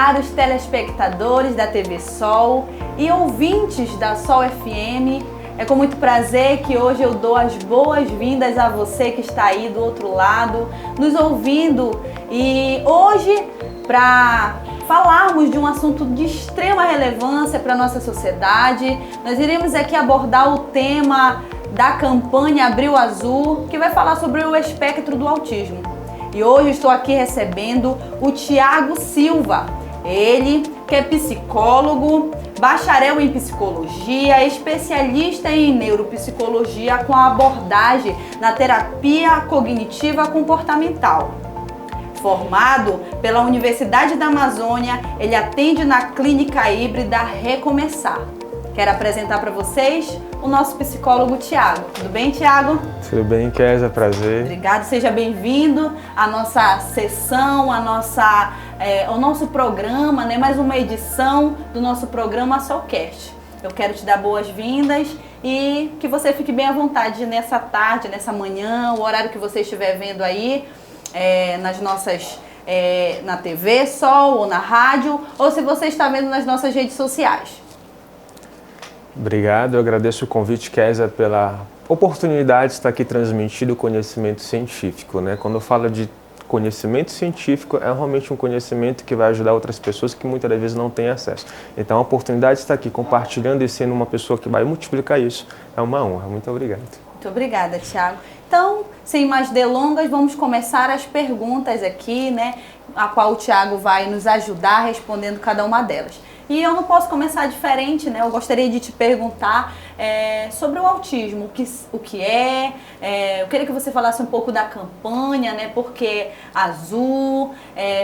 caros telespectadores da TV Sol e ouvintes da Sol FM. É com muito prazer que hoje eu dou as boas-vindas a você que está aí do outro lado, nos ouvindo. E hoje, para falarmos de um assunto de extrema relevância para a nossa sociedade, nós iremos aqui abordar o tema da campanha Abril Azul, que vai falar sobre o espectro do autismo. E hoje estou aqui recebendo o Thiago Silva, ele que é psicólogo, bacharel em psicologia, especialista em neuropsicologia com abordagem na terapia cognitiva comportamental. Formado pela Universidade da Amazônia, ele atende na clínica híbrida Recomeçar. Quero apresentar para vocês o nosso psicólogo Thiago. Tudo bem, Thiago? Tudo bem, Kézia, prazer. Obrigado, seja bem-vindo à nossa sessão, ao nosso programa, né? Mais uma edição do nosso programa Solcast. Eu quero te dar boas-vindas e que você fique bem à vontade nessa tarde, nessa manhã, o horário que você estiver vendo aí, na TV Sol ou na rádio, ou se você está vendo nas nossas redes sociais. Obrigado, eu agradeço o convite, Kézia, pela oportunidade de estar aqui transmitindo conhecimento científico, né? Quando eu falo de conhecimento científico, é realmente um conhecimento que vai ajudar outras pessoas que muitas das vezes não têm acesso. Então, a oportunidade de estar aqui compartilhando e sendo uma pessoa que vai multiplicar isso é uma honra. Muito obrigado. Muito obrigada, Thiago. Então, sem mais delongas, vamos começar as perguntas aqui, né? A qual o Thiago vai nos ajudar respondendo cada uma delas. E eu não posso começar diferente, né? Eu gostaria de te perguntar sobre o autismo, o que é. Eu queria que você falasse um pouco da campanha, né? Por que azul?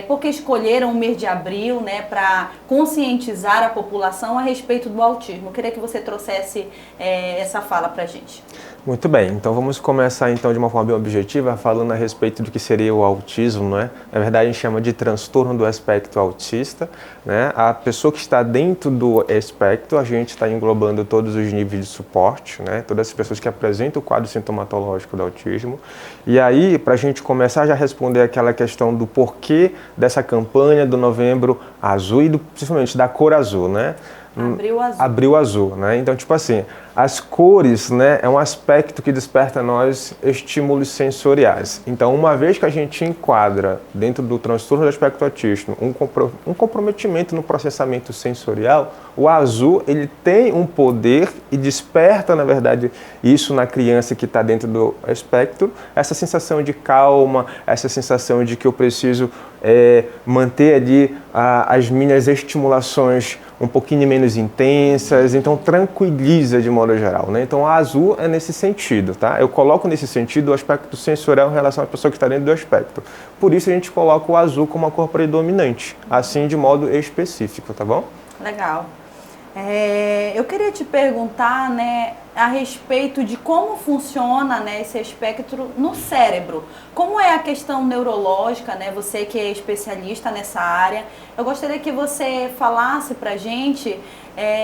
Por que escolheram o mês de abril, né? Para conscientizar a população a respeito do autismo. Eu queria que você trouxesse essa fala para a gente. Muito bem, então vamos começar então de uma forma bem objetiva, falando a respeito do que seria o autismo, né? Na verdade a gente chama de transtorno do espectro autista, né? A pessoa que está dentro do espectro, a gente está englobando todos os níveis de suporte, né? Todas as pessoas que apresentam o quadro sintomatológico do autismo. E aí, para a gente começar já a responder aquela questão do porquê dessa campanha do Novembro Azul e principalmente da cor azul, né? Abril Azul. Abril Azul, né? Então, tipo assim, as cores, né, é um aspecto que desperta a nós estímulos sensoriais. Então, uma vez que a gente enquadra dentro do transtorno do espectro autista um comprometimento no processamento sensorial, o azul, ele tem um poder e desperta, na verdade, isso na criança que está dentro do espectro, essa sensação de calma, essa sensação de que eu preciso manter ali as minhas estimulações um pouquinho menos intensas, então tranquiliza de modo geral, né? Então a azul é nesse sentido, tá? Eu coloco nesse sentido o aspecto sensorial em relação à pessoa que está dentro do espectro. Por isso a gente coloca o azul como a cor predominante, assim de modo específico, tá bom? Legal. Eu queria te perguntar, né, a respeito de como funciona, né, esse espectro no cérebro. Como é a questão neurológica, né? Você que é especialista nessa área, eu gostaria que você falasse pra gente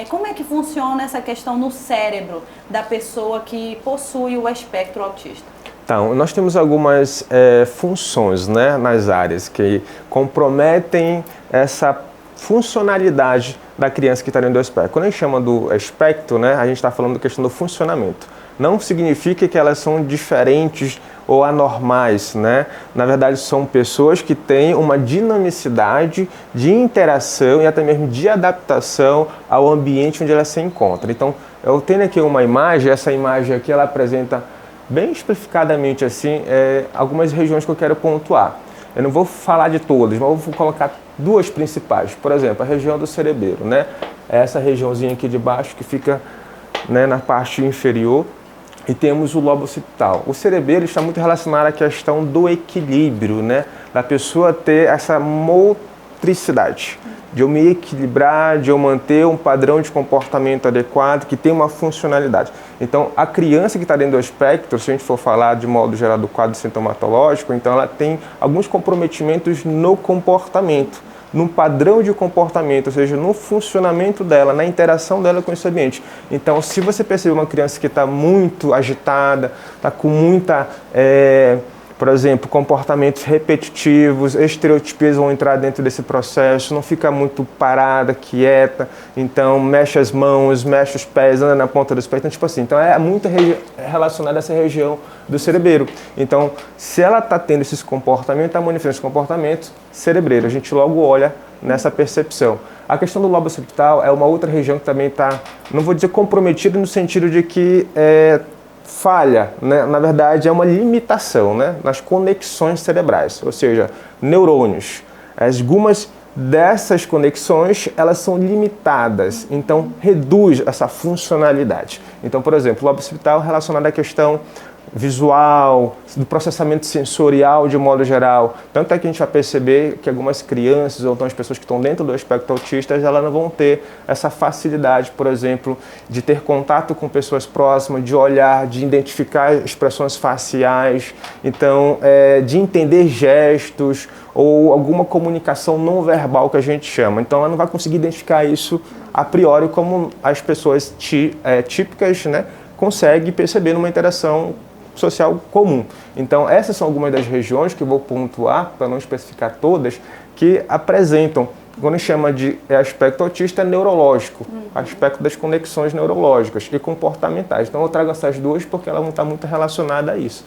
como é que funciona essa questão no cérebro da pessoa que possui o espectro autista. Então, nós temos algumas funções, né, nas áreas que comprometem essa funcionalidade da criança que está dentro do espectro. Quando a gente chama do espectro, né, a gente está falando da questão do funcionamento. Não significa que elas são diferentes ou anormais, né? Na verdade, são pessoas que têm uma dinamicidade de interação e até mesmo de adaptação ao ambiente onde ela se encontra. Então, eu tenho aqui uma imagem, essa imagem aqui ela apresenta bem especificadamente assim, algumas regiões que eu quero pontuar. Eu não vou falar de todas, mas eu vou colocar duas principais. Por exemplo, a região do cerebelo, né? Essa regiãozinha aqui de baixo que fica, né, na parte inferior. E temos o lobo occipital. O cerebelo está muito relacionado à questão do equilíbrio, né? Da pessoa ter essa motricidade, de eu me equilibrar, de eu manter um padrão de comportamento adequado, que tem uma funcionalidade. Então, a criança que está dentro do espectro, se a gente for falar de modo geral do quadro sintomatológico, então ela tem alguns comprometimentos no comportamento, num padrão de comportamento, ou seja, no funcionamento dela, na interação dela com esse ambiente. Então, se você perceber uma criança que está muito agitada, está com muita Por exemplo, comportamentos repetitivos, estereotipias vão entrar dentro desse processo, não fica muito parada, quieta, então mexe as mãos, mexe os pés, anda na ponta dos pés, então tipo assim, então é muito relacionado a essa região do cerebelo. Então, se ela está tendo esses comportamentos, está manifestando esses comportamentos cerebreiros, a gente logo olha nessa percepção. A questão do lobo occipital é uma outra região que também está, não vou dizer comprometida no sentido de que falha, né? Na verdade é uma limitação, né? Nas conexões cerebrais, ou seja, neurônios. Algumas dessas conexões elas são limitadas, então reduz essa funcionalidade. Então, por exemplo, o lobo occipital relacionado à questão visual, do processamento sensorial de modo geral. Tanto é que a gente vai perceber que algumas crianças ou então as pessoas que estão dentro do espectro autista, elas não vão ter essa facilidade, por exemplo, de ter contato com pessoas próximas, de olhar, de identificar expressões faciais, então, de entender gestos ou alguma comunicação não verbal que a gente chama. Então, ela não vai conseguir identificar isso a priori como as pessoas típicas, né, conseguem perceber numa interação social comum. Então, essas são algumas das regiões que eu vou pontuar, para não especificar todas, que apresentam, quando a gente chama de aspecto autista neurológico, aspecto das conexões neurológicas e comportamentais. Então, eu trago essas duas porque ela não está muito relacionada a isso.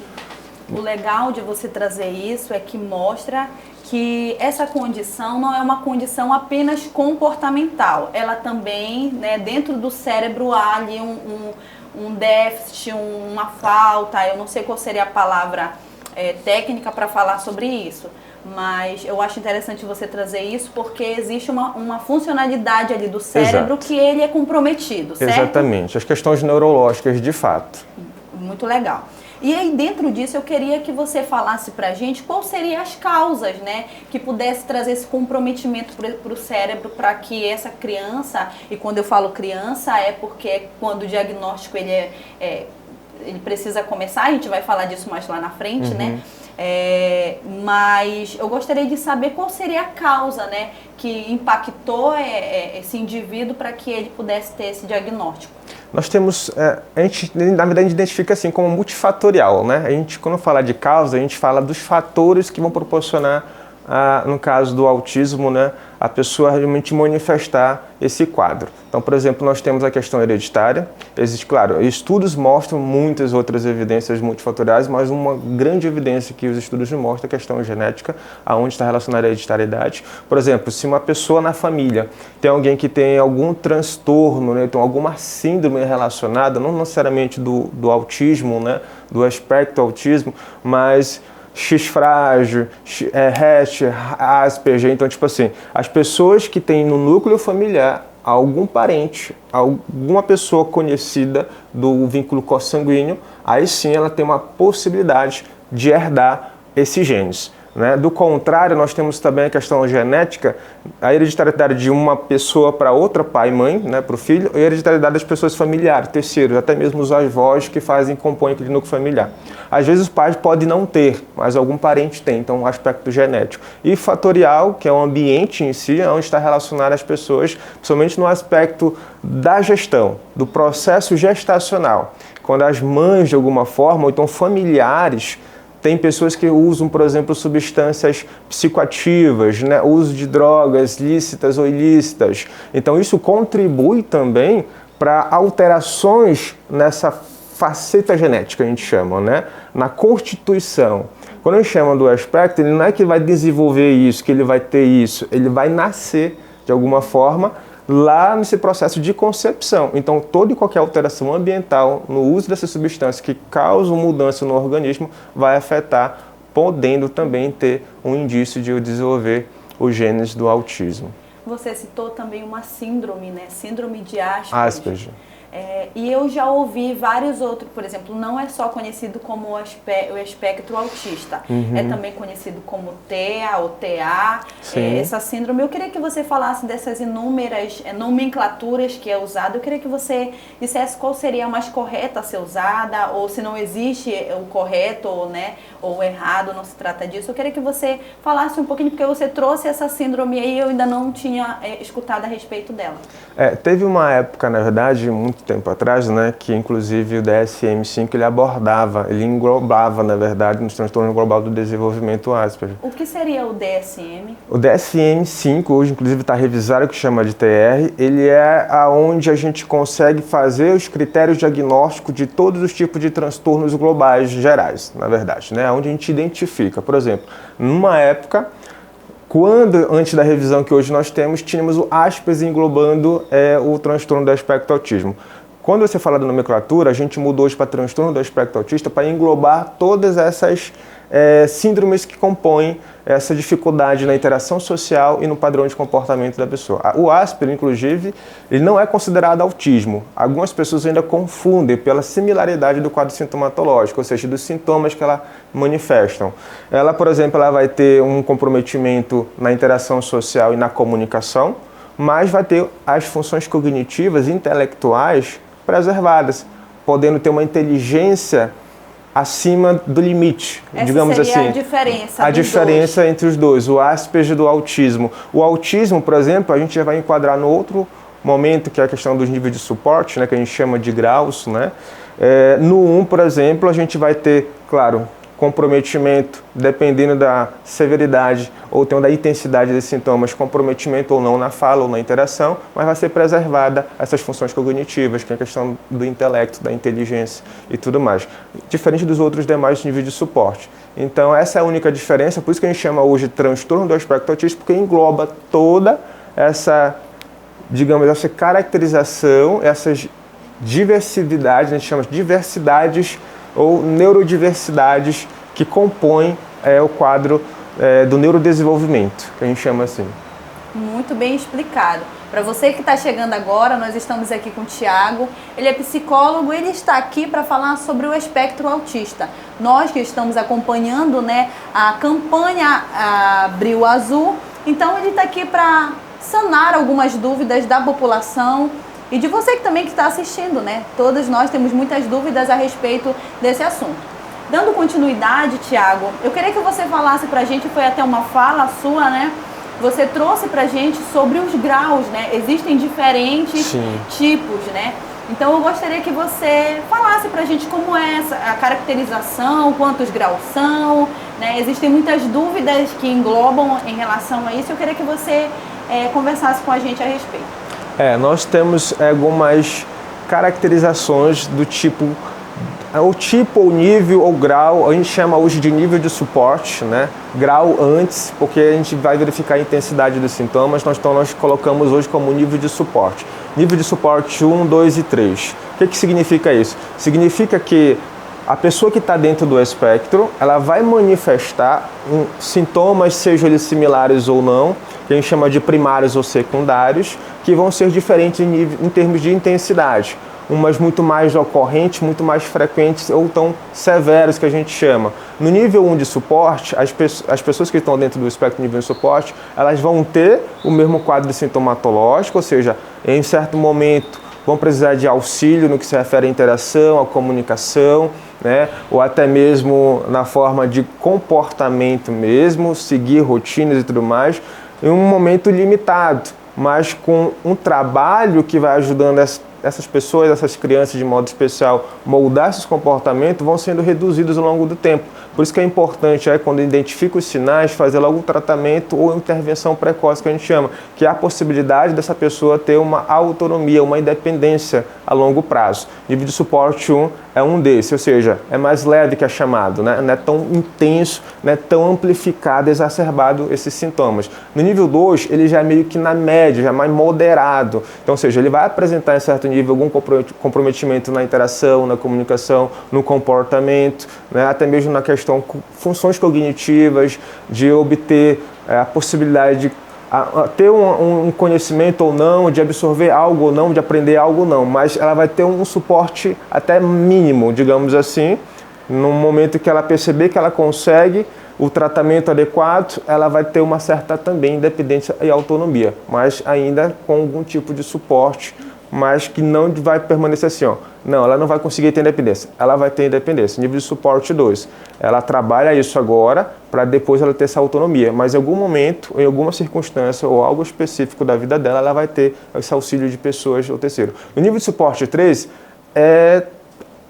O legal de você trazer isso é que mostra que essa condição não é uma condição apenas comportamental. Ela também, né, dentro do cérebro há ali um déficit, uma falta, eu não sei qual seria a palavra técnica para falar sobre isso, mas eu acho interessante você trazer isso porque existe uma funcionalidade ali do cérebro. Exato. Que ele é comprometido, certo? Exatamente, as questões neurológicas de fato. Muito legal. E aí dentro disso eu queria que você falasse pra gente quais seriam as causas, né, que pudesse trazer esse comprometimento para o cérebro para que essa criança, e quando eu falo criança é porque quando o diagnóstico ele precisa começar, a gente vai falar disso mais lá na frente, né? Mas eu gostaria de saber qual seria a causa, né, que impactou esse indivíduo para que ele pudesse ter esse diagnóstico. Nós temos, a gente na verdade identifica assim como multifatorial, né? A gente, quando fala de causa, a gente fala dos fatores que vão proporcionar, no caso do autismo, né, a pessoa realmente manifestar esse quadro. Então, por exemplo, nós temos a questão hereditária. Existe, claro, estudos mostram muitas outras evidências multifatoriais, mas uma grande evidência que os estudos mostram é a questão genética, aonde está relacionada a hereditariedade. Por exemplo, se uma pessoa na família tem alguém que tem algum transtorno, né, então alguma síndrome relacionada, não necessariamente do autismo, né, do espectro autismo, mas X frágil, Rett, Asperger, então tipo assim, as pessoas que têm no núcleo familiar algum parente, alguma pessoa conhecida do vínculo consanguíneo, aí sim ela tem uma possibilidade de herdar esses genes. Né? Do contrário, nós temos também a questão genética, a hereditariedade de uma pessoa para outra, pai e mãe, né, para o filho, e a hereditariedade das pessoas familiares, terceiros, até mesmo os avós que compõem aquele núcleo familiar. Às vezes os pais podem não ter, mas algum parente tem, então um aspecto genético. E fatorial, que é o ambiente em si, onde está relacionado as pessoas, principalmente no aspecto da gestão, do processo gestacional. Quando as mães, de alguma forma, ou então familiares, tem pessoas que usam, por exemplo, substâncias psicoativas, né? Uso de drogas lícitas ou ilícitas. Então isso contribui também para alterações nessa faceta genética, a gente chama, né? Na constituição. Quando a gente chama do aspecto, ele não é que vai desenvolver isso, que ele vai ter isso, ele vai nascer de alguma forma lá nesse processo de concepção. Então, toda e qualquer alteração ambiental no uso dessa substância que causa mudança no organismo vai afetar, podendo também ter um indício de desenvolver os genes do autismo. Você citou também uma síndrome, né? Síndrome de Asperger. Asperger. E eu já ouvi vários outros, por exemplo, não é só conhecido como o espectro autista, é também conhecido como TEA ou TA, essa síndrome. Eu queria que você falasse dessas inúmeras nomenclaturas que é usada. Eu queria que você dissesse qual seria a mais correta a ser usada, ou se não existe o correto ou, né, ou o errado, não se trata disso. Eu queria que você falasse um pouquinho, porque você trouxe essa síndrome aí e eu ainda não tinha escutado a respeito dela. Teve uma época, na verdade, muito muito tempo atrás, né, que inclusive o DSM-5 ele englobava, na verdade, no transtorno global do desenvolvimento Asperger. O que seria o DSM? O DSM-5 hoje, inclusive, está revisado, o que chama de TR, ele é aonde a gente consegue fazer os critérios diagnósticos de todos os tipos de transtornos globais gerais, na verdade, né, onde a gente identifica, por exemplo, numa época, antes da revisão que hoje nós temos, tínhamos o Asperger englobando o transtorno do espectro autismo. Quando você fala da nomenclatura, a gente mudou hoje para transtorno do espectro autista para englobar todas essas síndromes que compõem essa dificuldade na interação social e no padrão de comportamento da pessoa. O Asperger, inclusive, ele não é considerado autismo. Algumas pessoas ainda confundem pela similaridade do quadro sintomatológico, ou seja, dos sintomas que ela manifestam. Ela, por exemplo, ela vai ter um comprometimento na interação social e na comunicação, mas vai ter as funções cognitivas e intelectuais preservadas, podendo ter uma inteligência acima do limite, digamos assim. Essa seria a diferença. A diferença entre os dois, o Asperger do autismo. O autismo, por exemplo, a gente já vai enquadrar no outro momento, que é a questão dos níveis de suporte, né, que a gente chama de graus, né? No 1, por exemplo, a gente vai ter, claro, comprometimento, dependendo da severidade ou então da intensidade desses sintomas, comprometimento ou não na fala ou na interação, mas vai ser preservada essas funções cognitivas, que é a questão do intelecto, da inteligência e tudo mais, diferente dos outros demais níveis de suporte. Então essa é a única diferença, por isso que a gente chama hoje de transtorno do espectro autista, porque engloba toda essa, digamos, essa caracterização, essas diversidades, a gente chama de diversidades ou neurodiversidades que compõem o quadro do neurodesenvolvimento, que a gente chama assim. Muito bem explicado. Para você que está chegando agora, nós estamos aqui com o Thiago. Ele é psicólogo, ele está aqui para falar sobre o espectro autista. Nós que estamos acompanhando, né, a campanha Abril Azul, então ele está aqui para sanar algumas dúvidas da população e de você que também que está assistindo, né? Todos nós temos muitas dúvidas a respeito desse assunto. Dando continuidade, Thiago, eu queria que você falasse pra gente, foi até uma fala sua, né? Você trouxe pra gente sobre os graus, né? Existem diferentes tipos, né? Então eu gostaria que você falasse pra gente como é a caracterização, quantos graus são, né? Existem muitas dúvidas que englobam em relação a isso. Eu queria que você conversasse com a gente a respeito. Nós temos algumas caracterizações do tipo, o tipo, ou nível, ou grau, a gente chama hoje de nível de suporte, né? Grau antes, porque a gente vai verificar a intensidade dos sintomas, então nós colocamos hoje como nível de suporte. Nível de suporte 1, 2 e 3. O que significa isso? Significa que a pessoa que está dentro do espectro, ela vai manifestar sintomas, sejam eles similares ou não, que a gente chama de primários ou secundários, que vão ser diferentes em termos de intensidade. Umas muito mais ocorrentes, muito mais frequentes ou tão severos que a gente chama. No nível 1 de suporte, as pessoas que estão dentro do espectro nível de suporte, elas vão ter o mesmo quadro sintomatológico, ou seja, em certo momento vão precisar de auxílio no que se refere à interação, à comunicação, né? Ou até mesmo na forma de comportamento mesmo, seguir rotinas e tudo mais, em um momento limitado, mas com um trabalho que vai ajudando essas pessoas, essas crianças de modo especial, moldar esses comportamentos, vão sendo reduzidos ao longo do tempo. Por isso que é importante, quando identifica os sinais, fazer logo um tratamento ou intervenção precoce, que a gente chama, que é a possibilidade dessa pessoa ter uma autonomia, uma independência a longo prazo. Nível de suporte 1 é um desses, ou seja, é mais leve que é chamado, né? Não é tão intenso, não é tão amplificado, exacerbado esses sintomas. No nível 2, ele já é meio que na média, já é mais moderado. Então, ou seja, ele vai apresentar em certo nível algum comprometimento na interação, na comunicação, no comportamento, né? Até mesmo na questão funções cognitivas, de obter a possibilidade de ter um conhecimento ou não, de absorver algo ou não, de aprender algo ou não, mas ela vai ter um suporte até mínimo, digamos assim, no momento que ela perceber que ela consegue o tratamento adequado, ela vai ter uma certa também independência e autonomia, mas ainda com algum tipo de suporte mas que não vai permanecer assim, ó. Não, ela não vai conseguir ter independência. Ela vai ter independência. Nível de suporte 2. Ela trabalha isso agora para depois ela ter essa autonomia, mas em algum momento, em alguma circunstância ou algo específico da vida dela, ela vai ter esse auxílio de pessoas ou terceiro. No nível de suporte 3,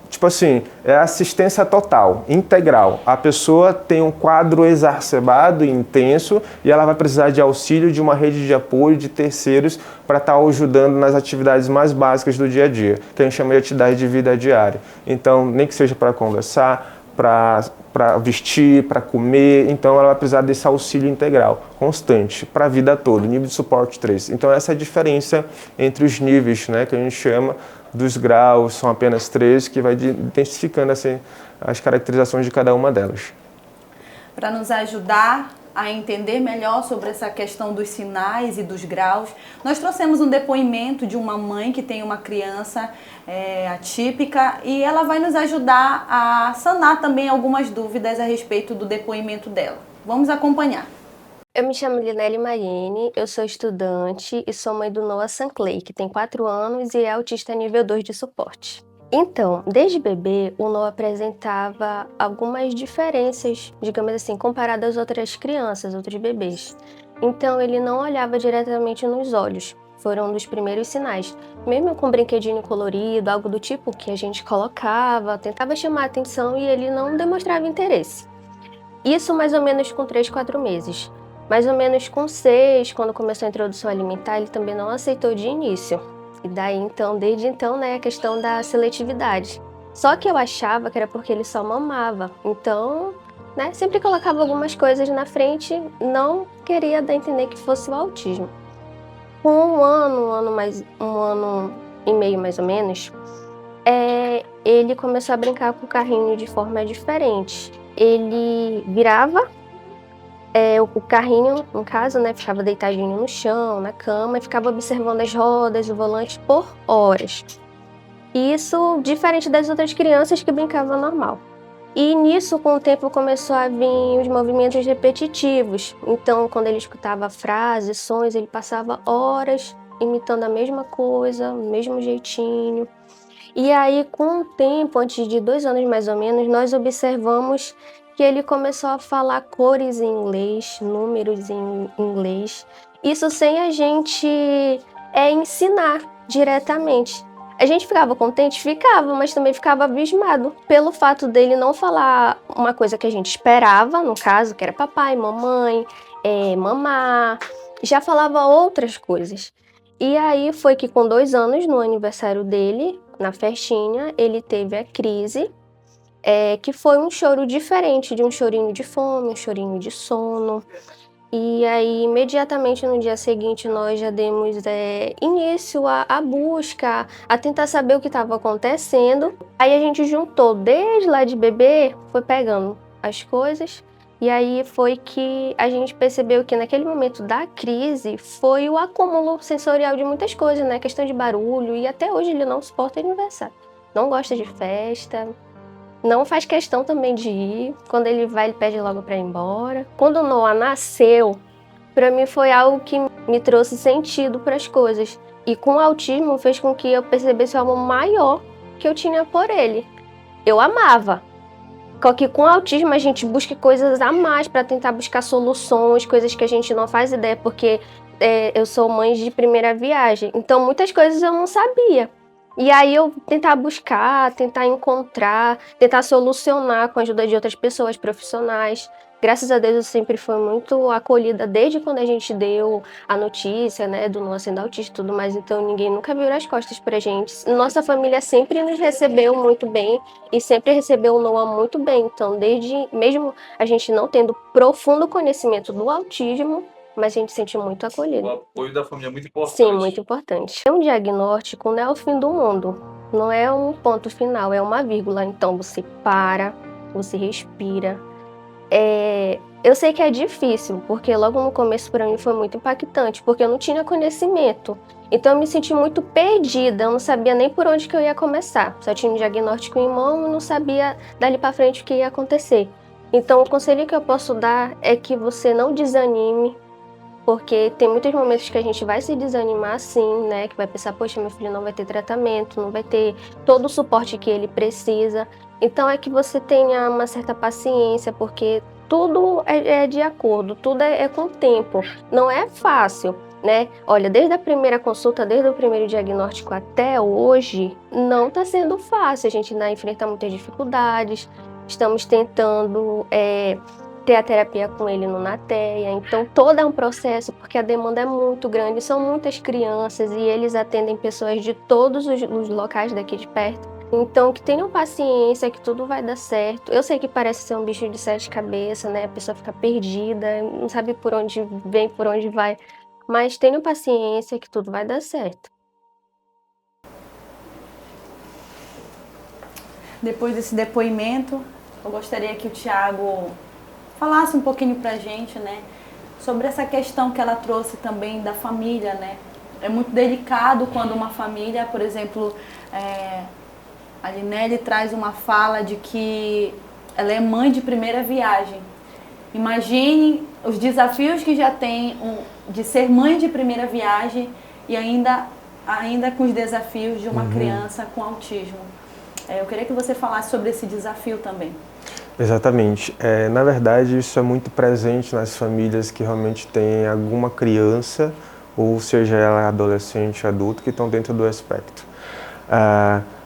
tipo assim, é assistência total, integral. A pessoa tem um quadro exacerbado e intenso e ela vai precisar de auxílio de uma rede de apoio de terceiros para estar ajudando nas atividades mais básicas do dia a dia, que a gente chama de atividade de vida diária. Então, nem que seja para conversar, para vestir, para comer, então ela vai precisar desse auxílio integral, constante, para a vida toda, nível de suporte 3. Então essa é a diferença entre os níveis, né, que a gente chama dos graus, são apenas 3, que vai intensificando assim, as caracterizações de cada uma delas. Para nos ajudar a entender melhor sobre essa questão dos sinais e dos graus, nós trouxemos um depoimento de uma mãe que tem uma criança atípica e ela vai nos ajudar a sanar também algumas dúvidas a respeito do depoimento dela. Vamos acompanhar. Eu me chamo Linelli Marine, eu sou estudante e sou mãe do Noah Sanclay, que tem 4 anos e é autista nível 2 de suporte. Então, desde bebê, o Noah apresentava algumas diferenças, digamos assim, comparado às outras crianças, outros bebês. Então, ele não olhava diretamente nos olhos. Foram um dos primeiros sinais. Mesmo com um brinquedinho colorido, algo do tipo que a gente colocava, tentava chamar a atenção e ele não demonstrava interesse. Isso mais ou menos com 3, 4 meses. Mais ou menos com 6, quando começou a introdução alimentar, ele também não aceitou de início. E daí, então, desde então, né, a questão da seletividade. Só que eu achava que era porque ele só mamava. Então, né, sempre colocava algumas coisas na frente, não queria dar a entender que fosse o autismo. Com um ano e meio mais ou menos, ele começou a brincar com o carrinho de forma diferente. Ele virava o carrinho, no caso, né, ficava deitadinho no chão, na cama, e ficava observando as rodas, o volante por horas. Isso diferente das outras crianças que brincavam normal. E nisso, com o tempo, começou a vir os movimentos repetitivos. Então, quando ele escutava frases, sons, ele passava horas imitando a mesma coisa, o mesmo jeitinho. E aí, com o tempo, antes de 2 anos mais ou menos, nós observamos que ele começou a falar cores em inglês, números em inglês. Isso sem a gente ensinar diretamente. A gente ficava contente? Ficava, mas também ficava abismado pelo fato dele não falar uma coisa que a gente esperava, no caso, que era papai, mamãe, mamá. Já falava outras coisas. E aí foi que com 2 anos, no aniversário dele, na festinha, ele teve a crise, que foi um choro diferente, de um chorinho de fome, um chorinho de sono. E aí, imediatamente no dia seguinte, nós já demos início à busca, a tentar saber o que estava acontecendo. Aí a gente juntou, desde lá de bebê, foi pegando as coisas. E aí foi que a gente percebeu que naquele momento da crise foi o acúmulo sensorial de muitas coisas, né? Questão de barulho, e até hoje ele não suporta aniversário. Não gosta de festa, não faz questão também de ir. Quando ele vai, ele pede logo para ir embora. Quando o Noah nasceu, para mim foi algo que me trouxe sentido para as coisas. E com o autismo fez com que eu percebesse o amor maior que eu tinha por ele. Eu amava. Só que com o autismo a gente busca coisas a mais para tentar buscar soluções, coisas que a gente não faz ideia, porque eu sou mãe de primeira viagem. Então muitas coisas eu não sabia. E aí eu tentar buscar, tentar encontrar, tentar solucionar com a ajuda de outras pessoas profissionais. Graças a Deus eu sempre fui muito acolhida desde quando a gente deu a notícia, né, do Noah sendo autista e tudo mais. Então ninguém nunca virou as costas pra gente. Nossa família sempre nos recebeu muito bem e sempre recebeu o Noah muito bem. Então mesmo a gente não tendo profundo conhecimento do autismo, mas a gente se sente muito acolhido. O apoio da família é muito importante. Sim, muito importante. Um diagnóstico não é o fim do mundo, não é um ponto final, é uma vírgula. Então você para, você respira. Eu sei que é difícil, porque logo no começo para mim foi muito impactante, porque eu não tinha conhecimento. Então eu me senti muito perdida, eu não sabia nem por onde que eu ia começar. Só tinha um diagnóstico em mão e não sabia dali para frente o que ia acontecer. Então o conselho que eu posso dar é que você não desanime, porque tem muitos momentos que a gente vai se desanimar sim, né? Que vai pensar, poxa, meu filho não vai ter tratamento, não vai ter todo o suporte que ele precisa. Então é que você tenha uma certa paciência, porque tudo é de acordo, tudo é com o tempo. Não é fácil, né? Olha, desde a primeira consulta, desde o primeiro diagnóstico até hoje, não está sendo fácil. A gente ainda enfrenta muitas dificuldades. Estamos tentando ter a terapia com ele no Nateia. Então, todo é um processo, porque a demanda é muito grande. São muitas crianças e eles atendem pessoas de todos os locais daqui de perto. Então, que tenham paciência, que tudo vai dar certo. Eu sei que parece ser um bicho de 7 cabeças, né? A pessoa fica perdida, não sabe por onde vem, por onde vai. Mas tenham paciência, que tudo vai dar certo. Depois desse depoimento, eu gostaria que o Thiago falasse um pouquinho pra gente, né? Sobre essa questão que ela trouxe também da família, né? É muito delicado quando uma família, por exemplo... A Linelli traz uma fala de que ela é mãe de primeira viagem. Imagine os desafios que já tem de ser mãe de primeira viagem e ainda com os desafios de uma criança com autismo. Eu queria que você falasse sobre esse desafio também. Exatamente. Na verdade, isso é muito presente nas famílias que realmente têm alguma criança, ou seja, ela é adolescente, adulto, que estão dentro do espectro.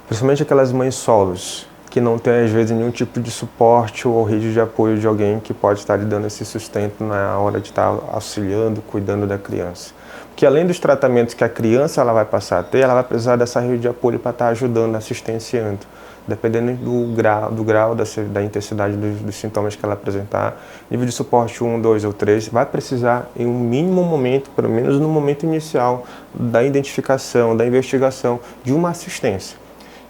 Principalmente aquelas mães solos, que não têm, às vezes, nenhum tipo de suporte ou rede de apoio de alguém que pode estar lhe dando esse sustento na hora de estar auxiliando, cuidando da criança. Porque além dos tratamentos que a criança ela vai passar a ter, ela vai precisar dessa rede de apoio para estar ajudando, assistenciando, dependendo do grau da intensidade dos sintomas que ela apresentar. Nível de suporte 1, 2 ou 3, vai precisar em um mínimo momento, pelo menos no momento inicial, da identificação, da investigação, de uma assistência.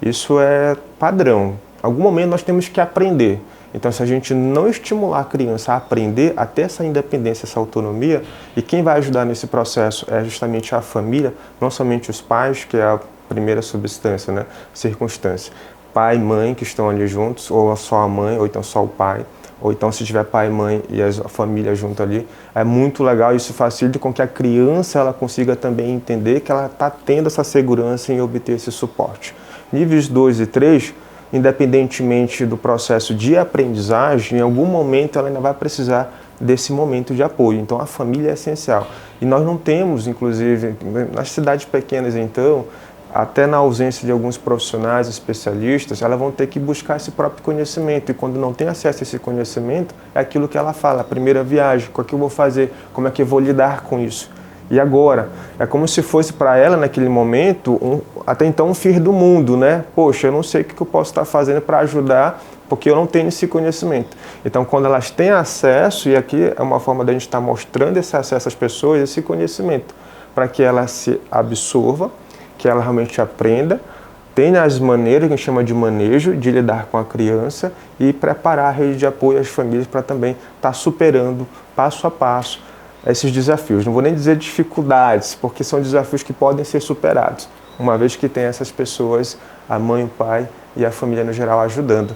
Isso é padrão. Em algum momento nós temos que aprender. Então, se a gente não estimular a criança a aprender, a ter essa independência, essa autonomia, e quem vai ajudar nesse processo é justamente a família, não somente os pais, que é a primeira substância, né, circunstância. Pai e mãe que estão ali juntos, ou só a mãe, ou então só o pai, ou então se tiver pai e mãe e a família junto ali, é muito legal. Isso facilita com que a criança ela consiga também entender que ela está tendo essa segurança em obter esse suporte. Níveis 2 e 3, independentemente do processo de aprendizagem, em algum momento ela ainda vai precisar desse momento de apoio. Então a família é essencial. E nós não temos, inclusive, nas cidades pequenas então, até na ausência de alguns profissionais, especialistas, elas vão ter que buscar esse próprio conhecimento. E quando não tem acesso a esse conhecimento, é aquilo que ela fala, a primeira viagem, o que eu vou fazer, como é que eu vou lidar com isso. E agora? É como se fosse para ela, naquele momento, até então um fim do mundo, né? Poxa, eu não sei o que eu posso estar fazendo para ajudar, porque eu não tenho esse conhecimento. Então, quando elas têm acesso, e aqui é uma forma da gente estar mostrando esse acesso às pessoas, esse conhecimento, para que ela se absorva, que ela realmente aprenda, tenha as maneiras, que a gente chama de manejo, de lidar com a criança e preparar a rede de apoio às famílias para também estar superando, passo a passo, esses desafios. Não vou nem dizer dificuldades, porque são desafios que podem ser superados, uma vez que tem essas pessoas, a mãe, o pai e a família no geral ajudando,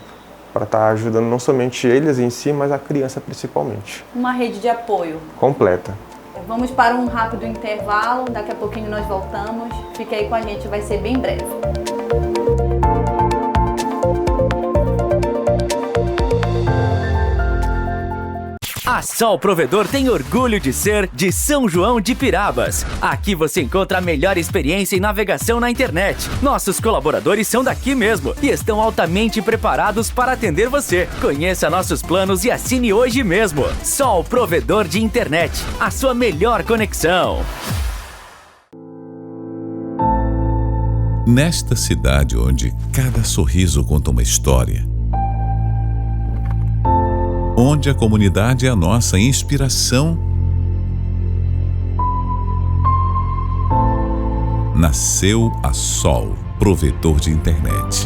para estar ajudando não somente eles em si, mas a criança principalmente. Uma rede de apoio completa. Vamos para um rápido intervalo, daqui a pouquinho nós voltamos. Fique aí com a gente, vai ser bem breve. A Sol Provedor tem orgulho de ser de São João de Pirabas. Aqui você encontra a melhor experiência em navegação na internet. Nossos colaboradores são daqui mesmo e estão altamente preparados para atender você. Conheça nossos planos e assine hoje mesmo. Sol Provedor de Internet, a sua melhor conexão. Nesta cidade onde cada sorriso conta uma história, onde a comunidade é a nossa inspiração, nasceu a Sol, provedor de internet.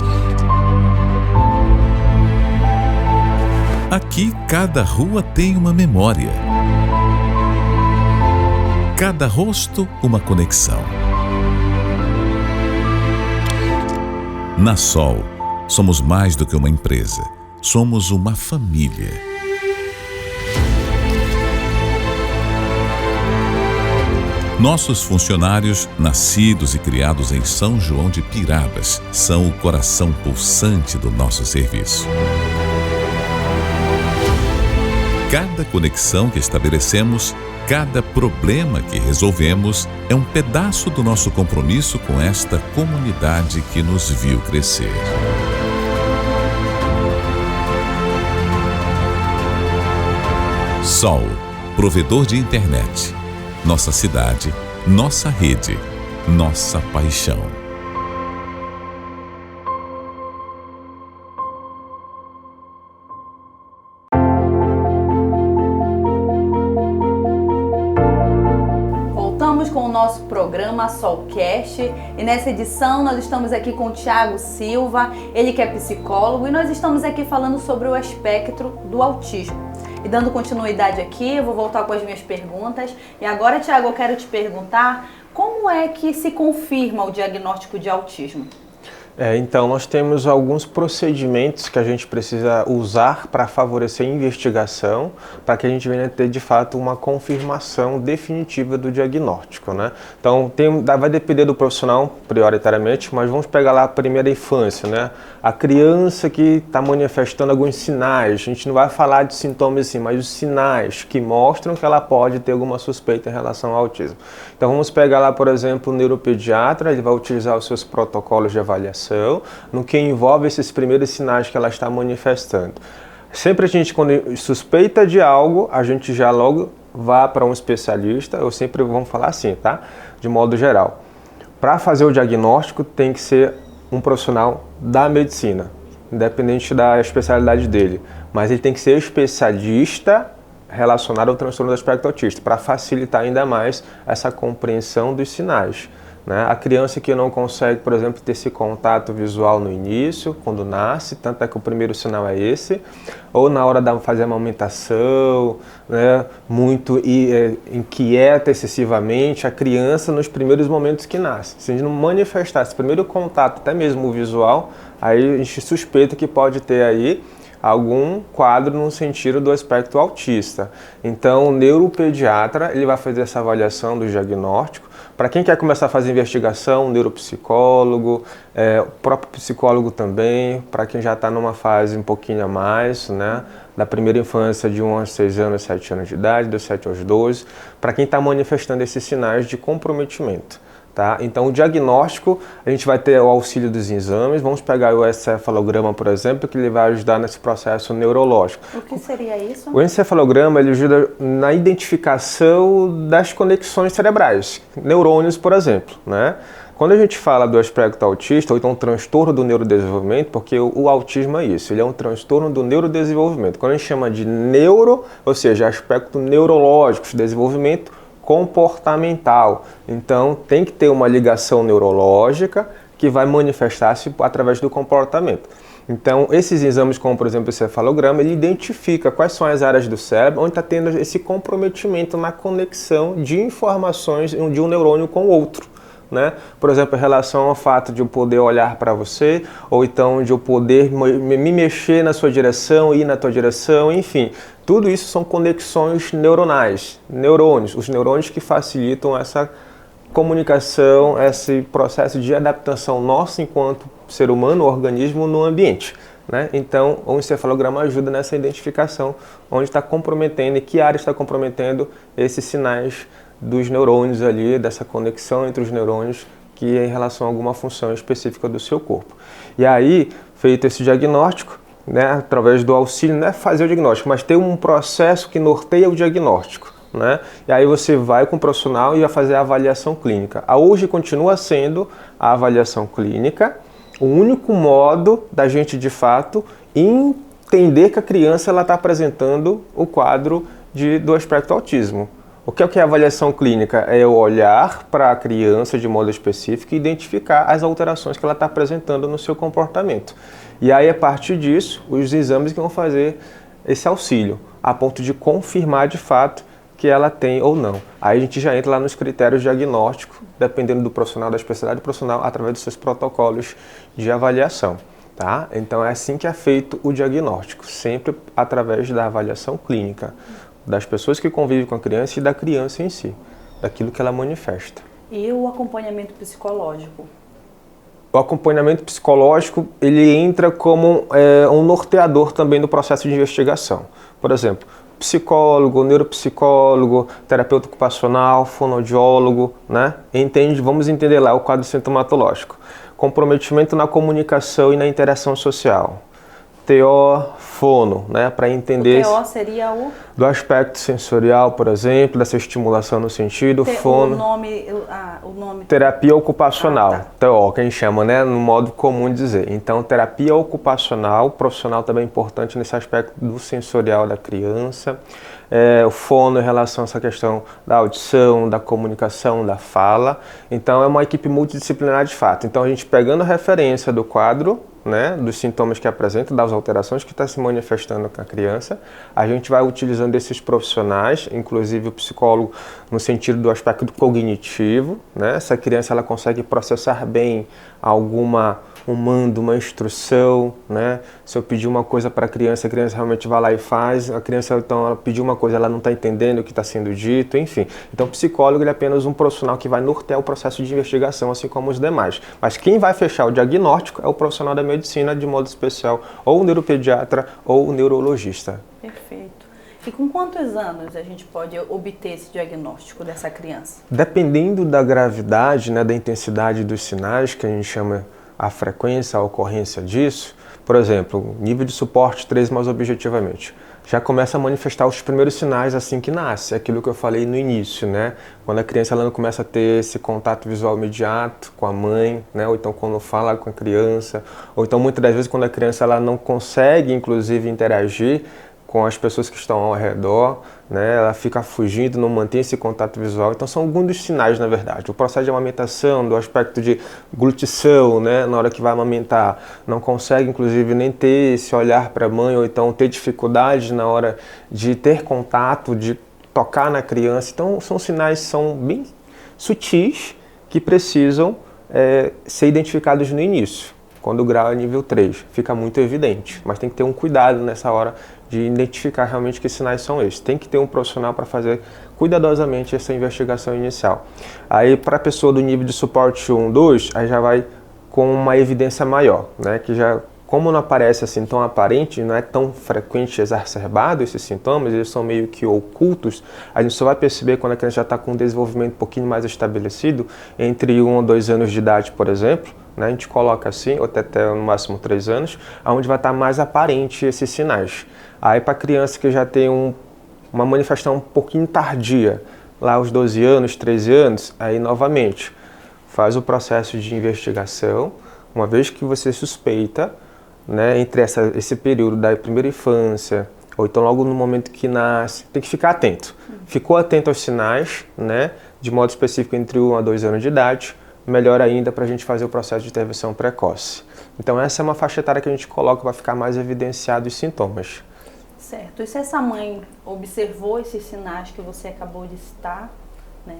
Aqui, cada rua tem uma memória, cada rosto uma conexão. Na Sol, somos mais do que uma empresa, somos uma família. Nossos funcionários, nascidos e criados em São João de Pirabas, são o coração pulsante do nosso serviço. Cada conexão que estabelecemos, cada problema que resolvemos, é um pedaço do nosso compromisso com esta comunidade que nos viu crescer. Sol, provedor de internet. Nossa cidade, nossa rede, nossa paixão. Voltamos com o nosso programa Solcast e nessa edição nós estamos aqui com o Thiago Silva, ele que é psicólogo, e nós estamos aqui falando sobre o espectro do autismo. E dando continuidade aqui, eu vou voltar com as minhas perguntas. E agora, Thiago, eu quero te perguntar como é que se confirma o diagnóstico de autismo? Então, nós temos alguns procedimentos que a gente precisa usar para favorecer a investigação, para que a gente venha ter, de fato, uma confirmação definitiva do diagnóstico, né? Então, vai depender do profissional, prioritariamente, mas vamos pegar lá a primeira infância, né? A criança que está manifestando alguns sinais, a gente não vai falar de sintomas assim, mas os sinais que mostram que ela pode ter alguma suspeita em relação ao autismo. Então, vamos pegar lá, por exemplo, o neuropediatra, ele vai utilizar os seus protocolos de avaliação, no que envolve esses primeiros sinais que ela está manifestando. Sempre a gente, quando suspeita de algo, a gente já logo vá para um especialista, eu sempre vamos falar assim, tá? De modo geral. Para fazer o diagnóstico tem que ser um profissional da medicina, independente da especialidade dele, mas ele tem que ser especialista relacionado ao transtorno do espectro autista, para facilitar ainda mais essa compreensão dos sinais. A criança que não consegue, por exemplo, ter esse contato visual no início, quando nasce, tanto é que o primeiro sinal é esse, ou na hora de fazer a amamentação, né, muito inquieta excessivamente, a criança nos primeiros momentos que nasce. Se a gente não manifestar esse primeiro contato, até mesmo o visual, aí a gente suspeita que pode ter aí algum quadro no sentido do espectro autista. Então, o neuropediatra ele vai fazer essa avaliação do diagnóstico. Para quem quer começar a fazer investigação, o neuropsicólogo, o próprio psicólogo também, para quem já está numa fase um pouquinho a mais, né, da primeira infância de 1 aos 6 anos, 7 anos de idade, dos 7 aos 12, para quem está manifestando esses sinais de comprometimento. Tá? Então, o diagnóstico, a gente vai ter o auxílio dos exames, vamos pegar o encefalograma, por exemplo, que ele vai ajudar nesse processo neurológico. O que seria isso? O encefalograma ele ajuda na identificação das conexões cerebrais, neurônios, por exemplo, né? Quando a gente fala do espectro autista, ou então transtorno do neurodesenvolvimento, porque o autismo é isso, ele é um transtorno do neurodesenvolvimento. Quando a gente chama de neuro, ou seja, aspecto neurológico, desenvolvimento comportamental. Então, tem que ter uma ligação neurológica que vai manifestar-se através do comportamento. Então, esses exames, como por exemplo o encefalograma, ele identifica quais são as áreas do cérebro onde está tendo esse comprometimento na conexão de informações de um neurônio com o outro. Né? Por exemplo, em relação ao fato de eu poder olhar para você, ou então de eu poder me mexer na sua direção, ir na tua direção, enfim. Tudo isso são conexões neuronais, neurônios, os neurônios que facilitam essa comunicação, esse processo de adaptação nosso enquanto ser humano, organismo, no ambiente. Né? Então, o encefalograma ajuda nessa identificação, onde está comprometendo e que área está comprometendo esses sinais dos neurônios ali, dessa conexão entre os neurônios que é em relação a alguma função específica do seu corpo. E aí, feito esse diagnóstico, né, através do auxílio, não é fazer o diagnóstico, mas ter um processo que norteia o diagnóstico. Né? E aí você vai com o profissional e vai fazer a avaliação clínica. Hoje continua sendo a avaliação clínica o único modo da gente, de fato, entender que a criança está apresentando o quadro do espectro autismo. O que é a avaliação clínica? É eu olhar para a criança de modo específico e identificar as alterações que ela está apresentando no seu comportamento. E aí, a partir disso, os exames que vão fazer esse auxílio, a ponto de confirmar de fato que ela tem ou não. Aí a gente já entra lá nos critérios diagnósticos, dependendo do profissional, da especialidade do profissional, através dos seus protocolos de avaliação. Tá? Então é assim que é feito o diagnóstico, sempre através da avaliação clínica, das pessoas que convivem com a criança e da criança em si. daquilo que ela manifesta. E o acompanhamento psicológico? O acompanhamento psicológico, ele entra como um norteador também do processo de investigação. Por exemplo, psicólogo, neuropsicólogo, terapeuta ocupacional, fonoaudiólogo, né? Vamos entender lá o quadro sintomatológico. Comprometimento na comunicação e na interação social. TO, fono, né? Para entender... O TO seria o... Do aspecto sensorial, por exemplo, dessa estimulação no sentido, fono... O nome... Terapia ocupacional, TO, que a gente chama, né? No modo comum de dizer. Então, terapia ocupacional, profissional também é importante nesse aspecto do sensorial da criança. O fono em relação a essa questão da audição, da comunicação, da fala. Então, é uma equipe multidisciplinar de fato. Então, a gente pegando a referência do quadro, né, dos sintomas que apresenta, das alterações que está se manifestando com a criança, a gente vai utilizando esses profissionais, inclusive o psicólogo no sentido do aspecto cognitivo, né? Essa criança ela consegue processar bem um mando, uma instrução, né? Se eu pedir uma coisa para a criança realmente vai lá e faz. A criança, então, ela pediu uma coisa, ela não está entendendo o que está sendo dito, enfim. Então, o psicólogo ele é apenas um profissional que vai nortear o processo de investigação, assim como os demais. Mas quem vai fechar o diagnóstico é o profissional da medicina, de modo especial, ou o neuropediatra ou o neurologista. Perfeito. E com quantos anos a gente pode obter esse diagnóstico dessa criança? Dependendo da gravidade, né, da intensidade dos sinais, que a gente chama a frequência, a ocorrência disso, por exemplo, nível de suporte 3 mais objetivamente, já começa a manifestar os primeiros sinais assim que nasce, aquilo que eu falei no início, né? Quando a criança ela não começa a ter esse contato visual imediato com a mãe, né? Ou então quando fala com a criança, ou então muitas das vezes quando a criança ela não consegue inclusive interagir com as pessoas que estão ao redor, né? Ela fica fugindo, não mantém esse contato visual. Então são alguns dos sinais, na verdade. O processo de amamentação, do aspecto de glutição, né? Na hora que vai amamentar, não consegue inclusive nem ter esse olhar para a mãe, ou então ter dificuldade na hora de ter contato, de tocar na criança. Então são sinais são bem sutis que precisam ser identificados no início. Quando o grau é nível 3, fica muito evidente, mas tem que ter um cuidado nessa hora de identificar realmente que sinais são esses. Tem que ter um profissional para fazer cuidadosamente essa investigação inicial. Aí para a pessoa do nível de suporte 1, 2, aí já vai com uma evidência maior, né? Que já, como não aparece assim tão aparente, não é tão frequente exacerbado esses sintomas, eles são meio que ocultos, a gente só vai perceber quando a criança já está com um desenvolvimento um pouquinho mais estabelecido, entre 1 ou 2 anos de idade, por exemplo, né? A gente coloca assim, ou até no máximo 3 anos, onde vai estar mais aparente esses sinais. Aí para criança que já tem uma manifestação um pouquinho tardia, lá aos 12 anos, 13 anos, aí novamente faz o processo de investigação, uma vez que você suspeita, né, entre esse período da primeira infância, ou então logo no momento que nasce, tem que ficar atento. Ficou atento aos sinais, né, de modo específico entre 1 a 2 anos de idade, melhor ainda para a gente fazer o processo de intervenção precoce. Então essa é uma faixa etária que a gente coloca para ficar mais evidenciado os sintomas. Certo. E se essa mãe observou esses sinais que você acabou de citar, né?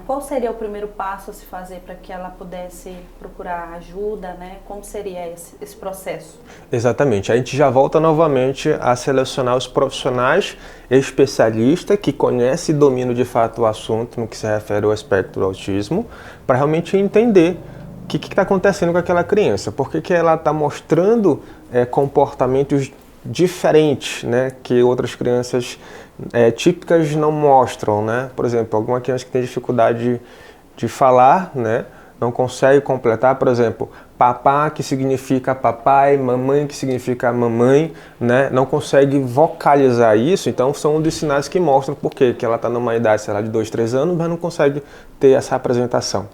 Qual seria o primeiro passo a se fazer para que ela pudesse procurar ajuda, né? Como seria esse processo? Exatamente. A gente já volta novamente a selecionar os profissionais especialistas que conhecem e dominam de fato o assunto no que se refere ao espectro do autismo, para realmente entender o que está acontecendo com aquela criança, por que ela está mostrando comportamentos diferentes, né, que outras crianças típicas não mostram, né? Por exemplo, alguma criança que tem dificuldade de falar, né, não consegue completar, por exemplo, papá que significa papai, mamãe que significa mamãe, né, não consegue vocalizar isso, então são um dos sinais que mostram por quê, que ela está numa idade, sei lá, de 2, 3 anos, mas não consegue ter essa apresentação.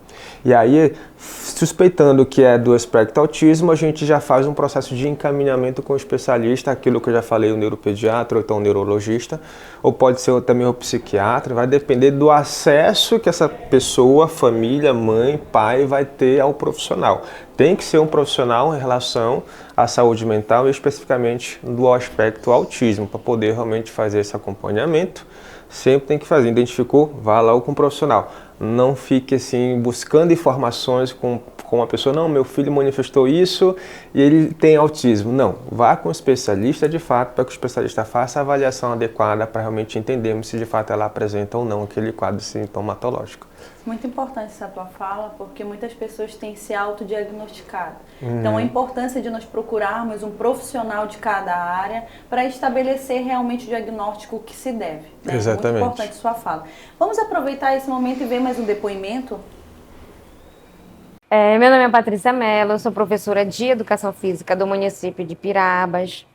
E aí, suspeitando que é do espectro autismo, a gente já faz um processo de encaminhamento com o especialista, aquilo que eu já falei, o neuropediatra ou então o neurologista, ou pode ser também o psiquiatra, vai depender do acesso que essa pessoa, família, mãe, pai vai ter ao profissional. Tem que ser um profissional em relação à saúde mental e especificamente do aspecto autismo, para poder realmente fazer esse acompanhamento. Sempre tem que fazer, identificou, vá lá com o profissional. Não fique assim buscando informações com a pessoa, não, meu filho manifestou isso e ele tem autismo. Não, vá com o especialista de fato, para que o especialista faça a avaliação adequada para realmente entendermos se de fato ela apresenta ou não aquele quadro sintomatológico. Muito importante essa tua fala, porque muitas pessoas têm se autodiagnosticado. Então, a importância de nós procurarmos um profissional de cada área para estabelecer realmente o diagnóstico que se deve. Né? Exatamente. Muito importante sua fala. Vamos aproveitar esse momento e ver mais um depoimento? Meu nome é Patrícia Mello, eu sou professora de Educação Física do município de Pirabas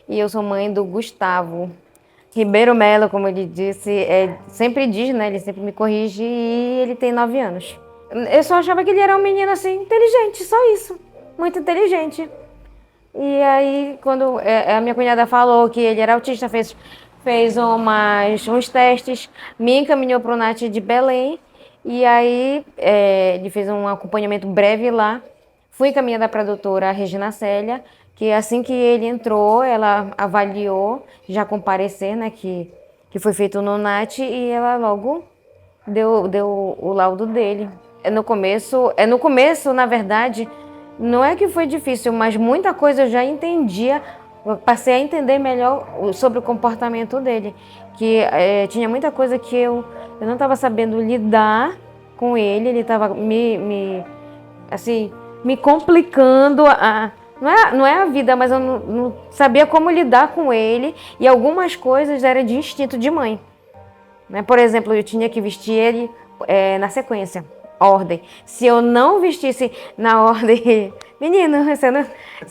e eu sou mãe do Gustavo Ribeiro Mello, como ele disse, sempre diz, né? Ele sempre me corrige e ele tem 9 anos. Eu só achava que ele era um menino assim, inteligente, só isso, muito inteligente. E aí, quando a minha cunhada falou que ele era autista, fez uns testes, me encaminhou para o NAT de Belém. E aí, ele fez um acompanhamento breve lá. Fui encaminhada para a doutora Regina Célia, que assim que ele entrou, ela avaliou, já com parecer, né, que foi feito no NAT, e ela logo deu o laudo dele. No começo, na verdade, não é que foi difícil, mas muita coisa eu já entendia, eu passei a entender melhor sobre o comportamento dele, que tinha muita coisa que eu não estava sabendo lidar com ele estava me complicando, não é a vida, mas eu não sabia como lidar com ele, e algumas coisas eram de instinto de mãe. Né? Por exemplo, eu tinha que vestir ele na sequência, ordem. Se eu não vestisse na ordem, menino, se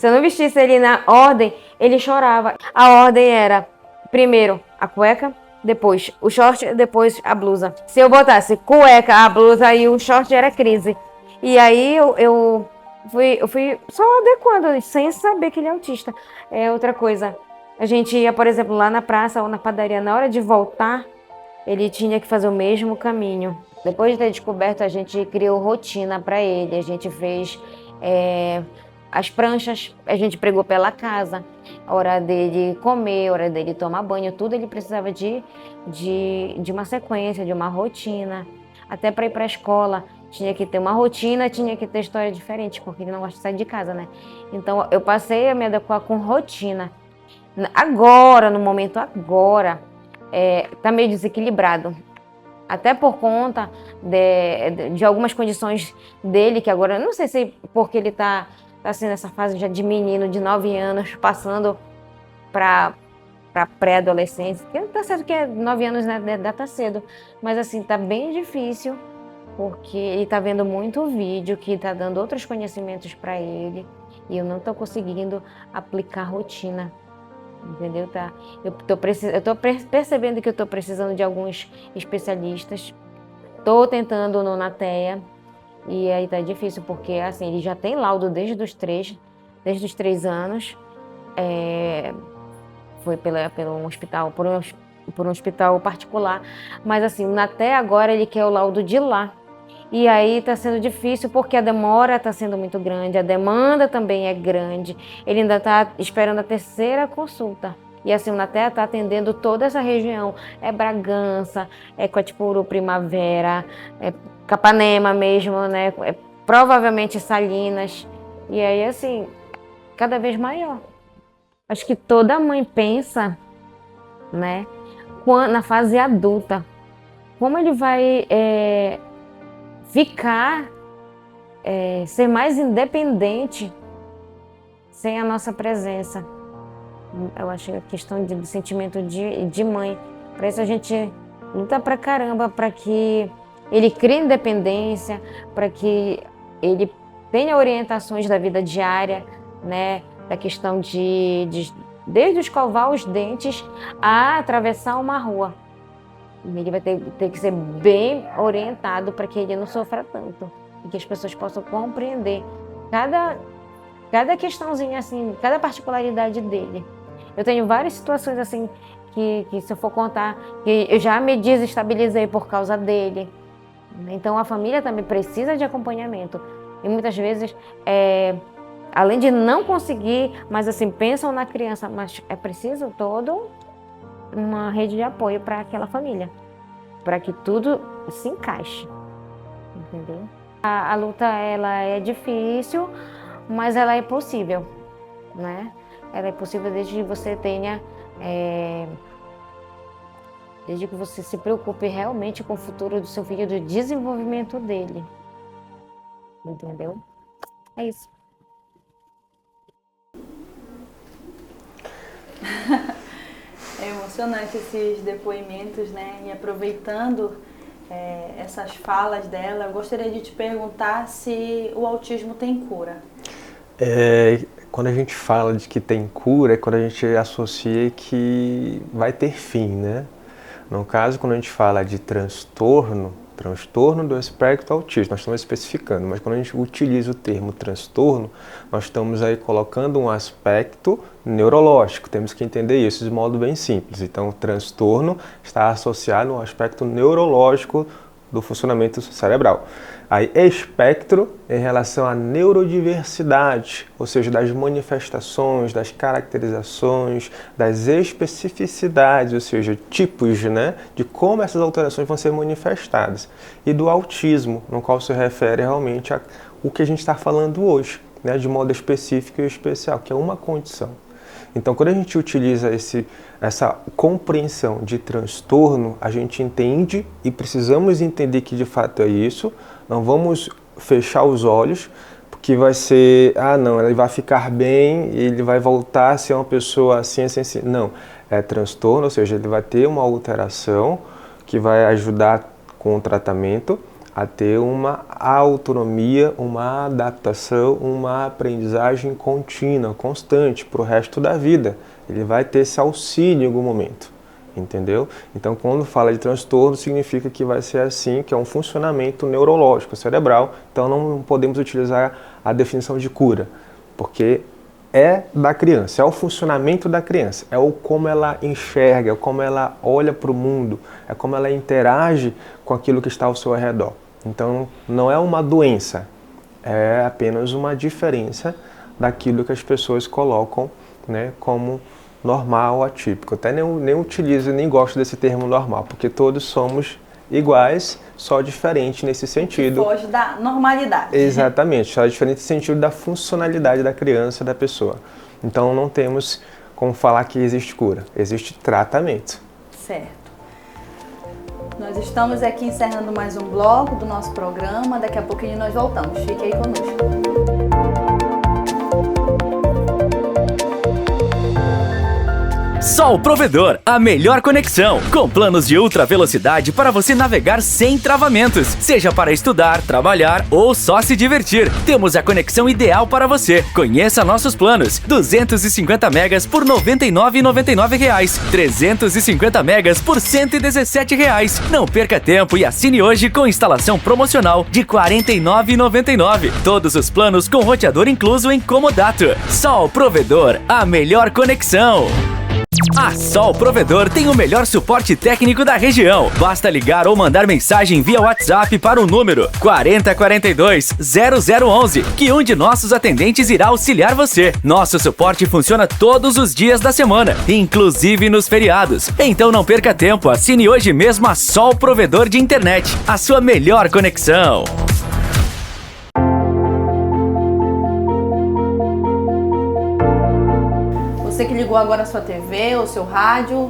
eu não vestisse ele na ordem, ele chorava. A ordem era, primeiro, a cueca, depois o short, depois a blusa. Se eu botasse cueca, a blusa e o short, era crise. E aí eu fui só adequando, sem saber que ele é autista. Outra coisa, a gente ia, por exemplo, lá na praça ou na padaria, na hora de voltar, ele tinha que fazer o mesmo caminho. Depois de ter descoberto, a gente criou rotina para ele. A gente fez as pranchas, a gente pregou pela casa, a hora dele comer, a hora dele tomar banho, tudo ele precisava de uma sequência, de uma rotina. Até para ir para a escola, tinha que ter uma rotina, tinha que ter história diferente, porque ele não gosta de sair de casa, né? Então, eu passei a me adequar com rotina. Agora, no momento agora, tá meio desequilibrado. Até por conta de algumas condições dele, que agora, eu não sei se porque ele tá assim nessa fase já de menino, de 9 anos, passando para pré-adolescência, que tá certo que 9 anos, né, tá cedo, mas assim, tá bem difícil, porque ele tá vendo muito vídeo que tá dando outros conhecimentos para ele, e eu não tô conseguindo aplicar rotina. Entendeu? Tá? Eu tô percebendo que eu tô precisando de alguns especialistas. Tô tentando no Natea. E aí tá difícil, porque assim, ele já tem laudo desde os 3 anos. Foi por um hospital particular. Mas assim, o Natea agora ele quer o laudo de lá. E aí está sendo difícil porque a demora está sendo muito grande, a demanda também é grande. Ele ainda está esperando a 3ª consulta. E assim, o Natea está atendendo toda essa região. É Bragança, é Coatipuru, Primavera, é Capanema mesmo, né? Provavelmente Salinas. E aí, assim, cada vez maior. Acho que toda mãe pensa, né? Na fase adulta, como ele vai ser mais independente sem a nossa presença. Eu acho que é questão de sentimento de mãe. Para isso a gente luta pra caramba, para que ele crie independência, para que ele tenha orientações da vida diária, né? Da questão desde escovar os dentes a atravessar uma rua. Ele vai ter que ser bem orientado para que ele não sofra tanto e que as pessoas possam compreender cada questãozinha assim, cada particularidade dele. Eu tenho várias situações assim que se eu for contar, que eu já me desestabilizei por causa dele. Então a família também precisa de acompanhamento e muitas vezes além de não conseguir, mas assim pensam na criança, mas é preciso todo uma rede de apoio para aquela família, para que tudo se encaixe. entendeu? A luta, ela é difícil, mas ela é possível, né? Ela é possível desde que você tenha, desde que você se preocupe realmente com o futuro do seu filho, do desenvolvimento dele, entendeu? É isso. É emocionante esses depoimentos, né? E aproveitando essas falas dela, eu gostaria de te perguntar se o autismo tem cura. Quando a gente fala de que tem cura, é quando a gente associa que vai ter fim, né? No caso, quando a gente fala de transtorno do espectro autista, nós estamos especificando, mas quando a gente utiliza o termo transtorno, nós estamos aí colocando um aspecto neurológico, temos que entender isso de modo bem simples. Então, o transtorno está associado ao aspecto neurológico do funcionamento cerebral. Aí, espectro em relação à neurodiversidade, ou seja, das manifestações, das caracterizações, das especificidades, ou seja, tipos, né, de como essas alterações vão ser manifestadas. E do autismo, no qual se refere realmente ao que a gente está falando hoje, né, de modo específico e especial, que é uma condição. Então, quando a gente utiliza essa compreensão de transtorno, a gente entende e precisamos entender que de fato é isso. Não vamos fechar os olhos, porque vai ser, não, ele vai ficar bem, ele vai voltar a ser uma pessoa assim, assim, assim. Não, é transtorno, ou seja, ele vai ter uma alteração que vai ajudar com o tratamento a ter uma autonomia, uma adaptação, uma aprendizagem contínua, constante para o resto da vida. Ele vai ter esse auxílio em algum momento, entendeu? Então, quando fala de transtorno, significa que vai ser assim, que é um funcionamento neurológico, cerebral. Então, não podemos utilizar a definição de cura, porque é da criança, é o funcionamento da criança, é o como ela enxerga, é como ela olha para o mundo, é como ela interage com aquilo que está ao seu redor. Então, não é uma doença, é apenas uma diferença daquilo que as pessoas colocam, né, como normal ou atípico. Até nem utilizo, nem gosto desse termo normal, porque todos somos iguais, só diferente nesse sentido. Foge da normalidade. Exatamente, só diferente nesse sentido da funcionalidade da criança, da pessoa. Então, não temos como falar que existe cura, existe tratamento. Certo. Nós estamos aqui encerrando mais um bloco do nosso programa. Daqui a pouquinho nós voltamos. Fique aí conosco. Sol Provedor, a melhor conexão, com planos de ultra velocidade para você navegar sem travamentos, seja para estudar, trabalhar ou só se divertir. Temos a conexão ideal para você. Conheça nossos planos: 250 megas por R$ 99,99, 350 megas por R$ 117. Não perca tempo e assine hoje com instalação promocional de R$ 49,99. Todos os planos com roteador incluso em comodato. Sol Provedor, a melhor conexão. A Sol Provedor tem o melhor suporte técnico da região. Basta ligar ou mandar mensagem via WhatsApp para o número 4042-0011, que um de nossos atendentes irá auxiliar você. Nosso suporte funciona todos os dias da semana, inclusive nos feriados. Então não perca tempo, assine hoje mesmo a Sol Provedor de Internet, a sua melhor conexão. Você que ligou agora a sua TV ou seu rádio,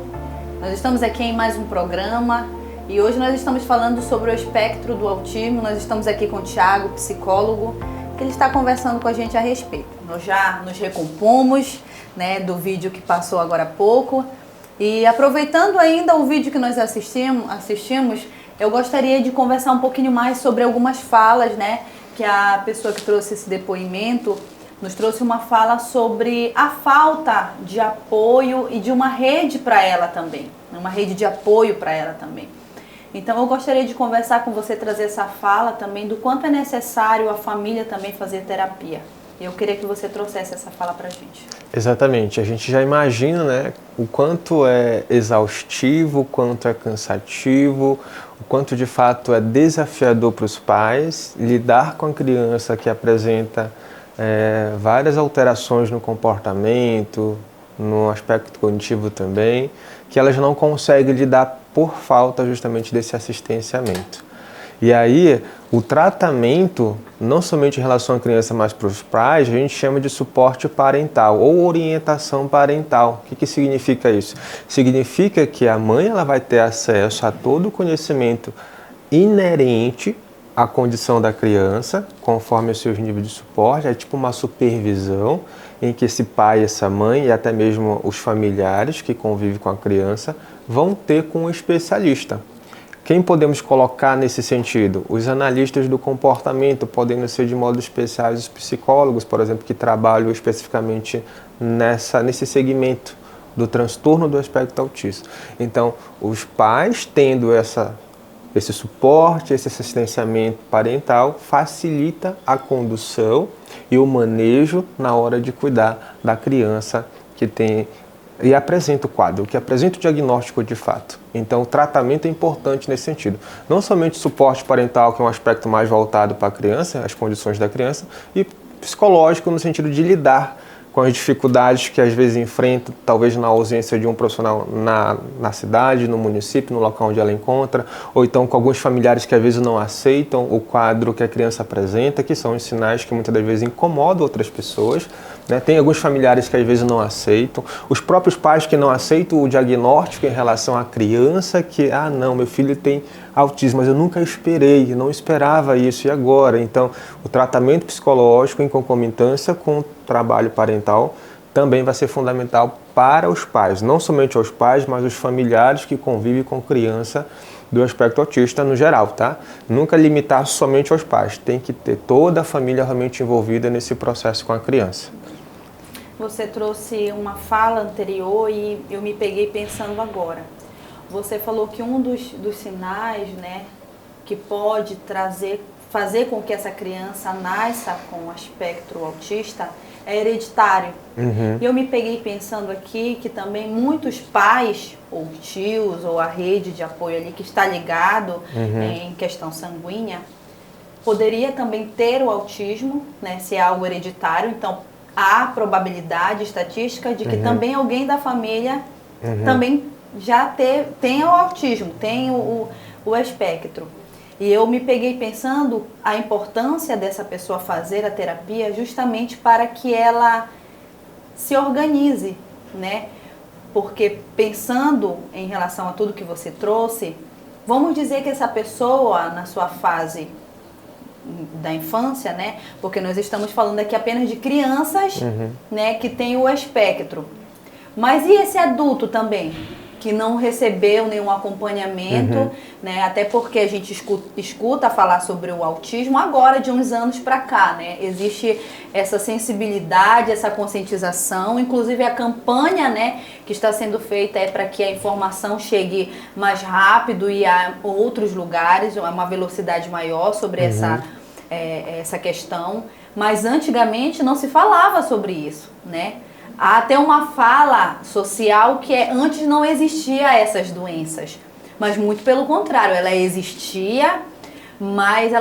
nós estamos aqui em mais um programa e hoje nós estamos falando sobre o espectro do autismo. Nós estamos aqui com o Thiago, psicólogo, que ele está conversando com a gente a respeito. Nós já nos recompomos, né, do vídeo que passou agora há pouco e aproveitando ainda o vídeo que nós assistimos, eu gostaria de conversar um pouquinho mais sobre algumas falas, né, que a pessoa que trouxe esse depoimento nos trouxe uma fala sobre a falta de apoio e de uma rede para ela também, uma rede de apoio para ela também. Então eu gostaria de conversar com você, trazer essa fala também do quanto é necessário a família também fazer terapia. Eu queria que você trouxesse essa fala para a gente. Exatamente, a gente já imagina, né, o quanto é exaustivo, o quanto é cansativo, o quanto de fato é desafiador para os pais lidar com a criança que apresenta várias alterações no comportamento, no aspecto cognitivo também, que elas não conseguem lidar por falta justamente desse assistenciamento. E aí, o tratamento, não somente em relação à criança, mas para os pais, a gente chama de suporte parental ou orientação parental. O que significa isso? Significa que a mãe ela vai ter acesso a todo o conhecimento inerente à condição da criança, conforme os seus níveis de suporte. É tipo uma supervisão em que esse pai, essa mãe e até mesmo os familiares que convivem com a criança vão ter com um especialista. Quem podemos colocar nesse sentido? Os analistas do comportamento, podendo ser de modo especial os psicólogos, por exemplo, que trabalham especificamente nesse segmento do transtorno do espectro autista. Então, os pais tendo esse suporte, esse assistenciamento parental, facilita a condução e o manejo na hora de cuidar da criança que tem e apresenta o quadro, que apresenta o diagnóstico de fato. Então, o tratamento é importante nesse sentido. Não somente suporte parental, que é um aspecto mais voltado para a criança, as condições da criança, e psicológico no sentido de lidar com as dificuldades que às vezes enfrenta, talvez na ausência de um profissional na cidade, no município, no local onde ela encontra, ou então com alguns familiares que às vezes não aceitam o quadro que a criança apresenta, que são os sinais que muitas das vezes incomodam outras pessoas, né? Tem alguns familiares que às vezes não aceitam, os próprios pais que não aceitam o diagnóstico em relação à criança, que, não, meu filho tem autismo, mas eu nunca esperei, não esperava isso, e agora? Então, o tratamento psicológico em concomitância com o trabalho parental também vai ser fundamental para os pais, não somente aos pais, mas os familiares que convivem com criança do espectro autista no geral, tá? Nunca limitar somente aos pais, tem que ter toda a família realmente envolvida nesse processo com a criança. Você trouxe uma fala anterior e eu me peguei pensando agora. Você falou que um dos sinais, né, que pode fazer com que essa criança nasça com espectro autista é hereditário. Uhum. E eu me peguei pensando aqui que também muitos pais, ou tios, ou a rede de apoio ali que está ligado em questão sanguínea, poderia também ter o autismo, né, se é algo hereditário. Então, há probabilidade estatística de que também alguém da família também já tenha o autismo, tem o espectro. E eu me peguei pensando a importância dessa pessoa fazer a terapia justamente para que ela se organize, né? Porque pensando em relação a tudo que você trouxe, vamos dizer que essa pessoa, na sua fase da infância, né? Porque nós estamos falando aqui apenas de crianças, né, que tem o espectro. Mas e esse adulto também, que não recebeu nenhum acompanhamento, né? Até porque a gente escuta falar sobre o autismo agora de uns anos para cá, né? Existe essa sensibilidade, essa conscientização, inclusive a campanha, né, que está sendo feita é para que a informação chegue mais rápido e a outros lugares, a uma velocidade maior sobre essa questão. Mas antigamente não se falava sobre isso, né? Há até uma fala social que antes não existia essas doenças, mas muito pelo contrário, ela existia, mas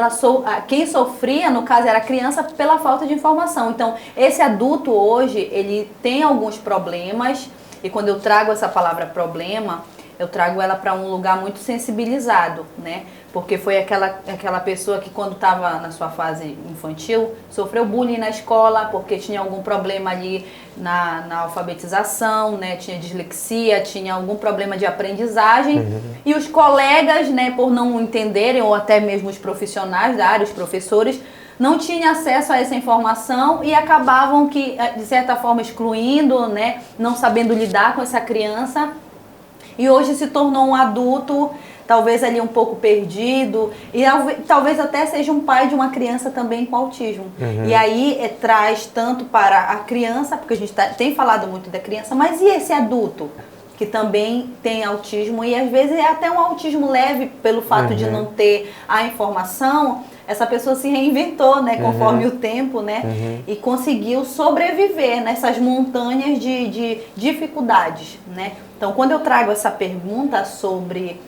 quem sofria, no caso, era a criança pela falta de informação. Então, esse adulto hoje, ele tem alguns problemas, e quando eu trago essa palavra problema, eu trago ela para um lugar muito sensibilizado, né? Porque foi aquela pessoa que quando estava na sua fase infantil, sofreu bullying na escola, porque tinha algum problema ali na alfabetização, né? Tinha dislexia, tinha algum problema de aprendizagem. E os colegas, né, por não entenderem, ou até mesmo os profissionais da área, os professores, não tinham acesso a essa informação e acabavam de certa forma excluindo, né? Não sabendo lidar com essa criança. E hoje se tornou um adulto, talvez ali um pouco perdido, e talvez até seja um pai de uma criança também com autismo. E aí traz tanto para a criança, porque a gente tem falado muito da criança, mas e esse adulto que também tem autismo, e às vezes é até um autismo leve pelo fato de não ter a informação, essa pessoa se reinventou, né, conforme o tempo, né, e conseguiu sobreviver nessas montanhas de dificuldades, né. Então, quando eu trago essa pergunta sobre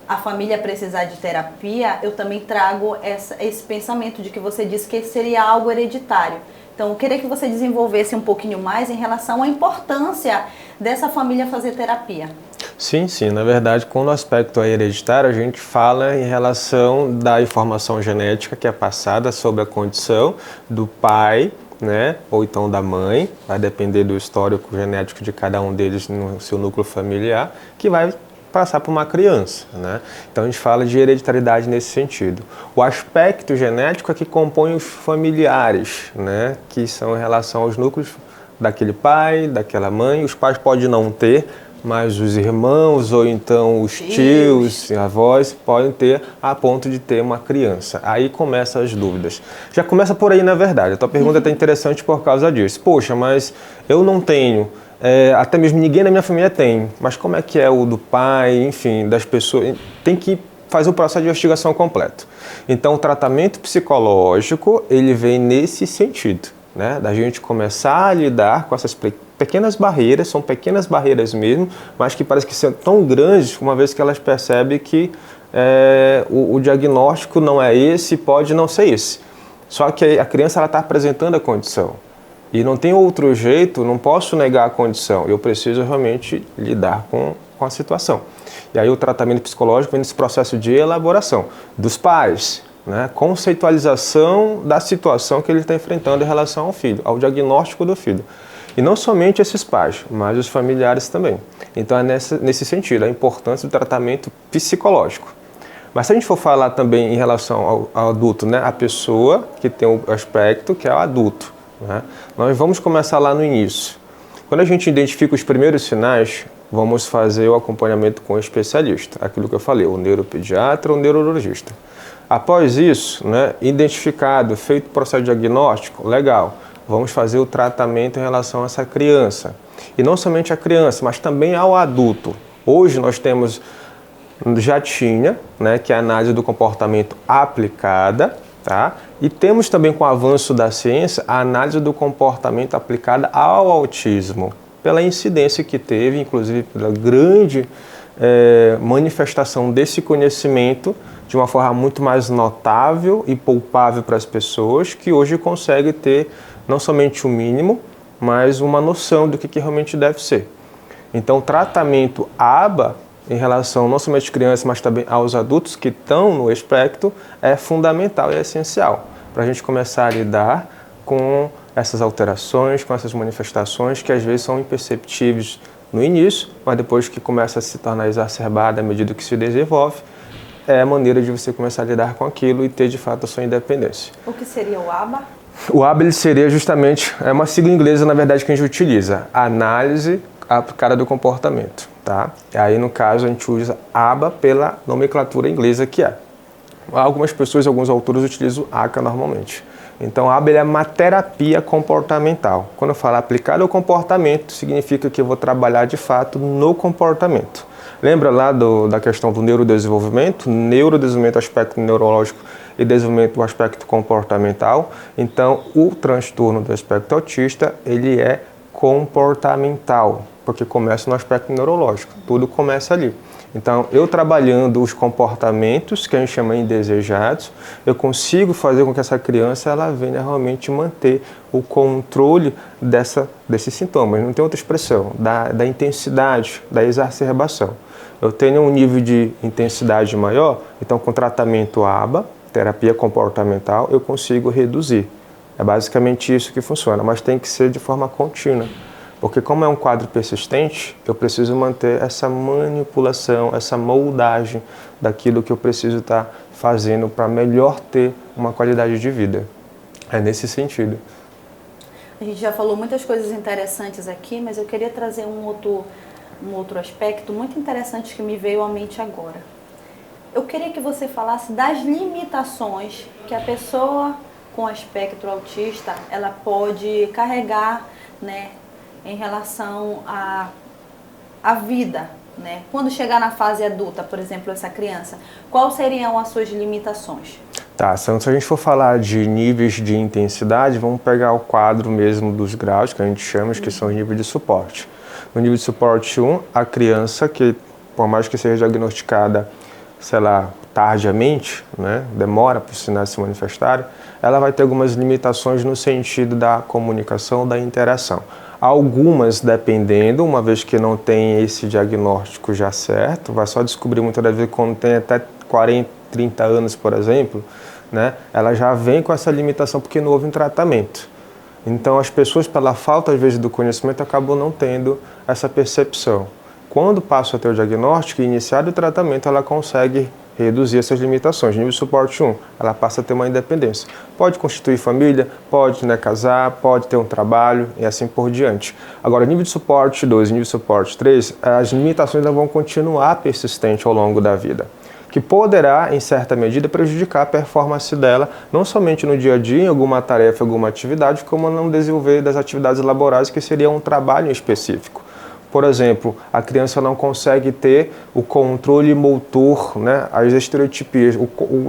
a família precisar de terapia, eu também trago esse pensamento de que você disse que seria algo hereditário. Então, eu queria que você desenvolvesse um pouquinho mais em relação à importância dessa família fazer terapia. Sim, sim. Na verdade, quando o aspecto é hereditário, a gente fala em relação da informação genética que é passada sobre a condição do pai, né, ou então da mãe, vai depender do histórico genético de cada um deles no seu núcleo familiar, que vai passar para uma criança, né? Então a gente fala de hereditariedade nesse sentido. O aspecto genético é que compõe os familiares, né, que são em relação aos núcleos daquele pai, daquela mãe. Os pais podem não ter, mas os irmãos ou então os tios e avós podem ter a ponto de ter uma criança. Aí começam as dúvidas. Já começa por aí, na verdade. A tua pergunta é até interessante por causa disso. Poxa, mas eu não tenho, até mesmo ninguém na minha família tem, mas como é que é o do pai, enfim, das pessoas? Tem que fazer o processo de investigação completo. Então, o tratamento psicológico, ele vem nesse sentido, né? Da gente começar a lidar com essas pequenas barreiras, são pequenas barreiras mesmo, mas que parece que são tão grandes, uma vez que elas percebem que o diagnóstico não é esse, pode não ser esse. Só que a criança está apresentando a condição. E não tem outro jeito, não posso negar a condição, eu preciso realmente lidar com a situação. E aí o tratamento psicológico vem nesse processo de elaboração dos pais, né, conceitualização da situação que ele está enfrentando em relação ao filho, ao diagnóstico do filho. E não somente esses pais, mas os familiares também. Então é nesse sentido, a importância do tratamento psicológico. Mas se a gente for falar também em relação ao adulto, né, a pessoa que tem o aspecto que é o adulto, né, nós vamos começar lá no início. Quando a gente identifica os primeiros sinais, vamos fazer o acompanhamento com o especialista, aquilo que eu falei, o neuropediatra ou o neurologista. Após isso, né, identificado, feito o processo diagnóstico, legal, vamos fazer o tratamento em relação a essa criança. E não somente a criança, mas também ao adulto. Hoje nós temos, já tinha, né, que é a análise do comportamento aplicada, tá? E temos também, com o avanço da ciência, a análise do comportamento aplicada ao autismo, pela incidência que teve, inclusive pela grande manifestação desse conhecimento de uma forma muito mais notável e palpável para as pessoas, que hoje conseguem ter não somente o mínimo, mas uma noção do que realmente deve ser. Então, o tratamento ABA, em relação não somente às crianças, mas também aos adultos que estão no espectro, é fundamental e é essencial para a gente começar a lidar com essas alterações, com essas manifestações que às vezes são imperceptíveis no início, mas depois que começa a se tornar exacerbada à medida que se desenvolve, é a maneira de você começar a lidar com aquilo e ter de fato a sua independência. O que seria o ABA? O ABA ele seria justamente, é uma sigla inglesa na verdade que a gente utiliza, Análise Aplicada do Comportamento, tá? E aí no caso a gente usa ABA pela nomenclatura inglesa que é. Algumas pessoas, alguns autores utilizam ACA normalmente. Então, a ABA é uma terapia comportamental. Quando eu falo aplicado ao comportamento, significa que eu vou trabalhar de fato no comportamento. Lembra lá da questão do neurodesenvolvimento? Neurodesenvolvimento, aspecto neurológico e desenvolvimento do aspecto comportamental. Então, o transtorno do aspecto autista, ele é comportamental, porque começa no aspecto neurológico. Tudo começa ali. Então, eu trabalhando os comportamentos, que a gente chama indesejados, eu consigo fazer com que essa criança ela venha realmente manter o controle desses sintomas. Não tem outra expressão, da intensidade, da exacerbação. Eu tenho um nível de intensidade maior, então com tratamento ABA, terapia comportamental, eu consigo reduzir. É basicamente isso que funciona, mas tem que ser de forma contínua. Porque como é um quadro persistente, eu preciso manter essa manipulação, essa moldagem daquilo que eu preciso estar fazendo para melhor ter uma qualidade de vida. É nesse sentido. A gente já falou muitas coisas interessantes aqui, mas eu queria trazer um outro aspecto muito interessante que me veio à mente agora. Eu queria que você falasse das limitações que a pessoa com espectro autista ela pode carregar, né, em relação à vida, né? Quando chegar na fase adulta, por exemplo, essa criança, quais seriam as suas limitações? Tá, então se a gente for falar de níveis de intensidade, vamos pegar o quadro mesmo dos graus, que a gente chama, que são os níveis de suporte. No nível de suporte 1, a criança que, por mais que seja diagnosticada, sei lá, tardiamente, né, demora para os sinais se manifestarem, ela vai ter algumas limitações no sentido da comunicação, da interação. Algumas dependendo, uma vez que não tem esse diagnóstico já certo, vai só descobrir muitas das vezes quando tem até 40, 30 anos, por exemplo, né? Ela já vem com essa limitação porque não houve um tratamento. Então as pessoas, pela falta às vezes do conhecimento, acabam não tendo essa percepção. Quando passa a ter o diagnóstico e iniciado o tratamento, ela consegue reduzir essas limitações. Nível de suporte 1, ela passa a ter uma independência. Pode constituir família, pode, né, casar, pode ter um trabalho e assim por diante. Agora, nível de suporte 2 e nível de suporte 3, as limitações ainda vão continuar persistentes ao longo da vida, que poderá, em certa medida, prejudicar a performance dela, não somente no dia a dia, em alguma tarefa, alguma atividade, como no desenvolver das atividades laborais, que seria um trabalho específico. Por exemplo, a criança não consegue ter o controle motor, né, as estereotipias.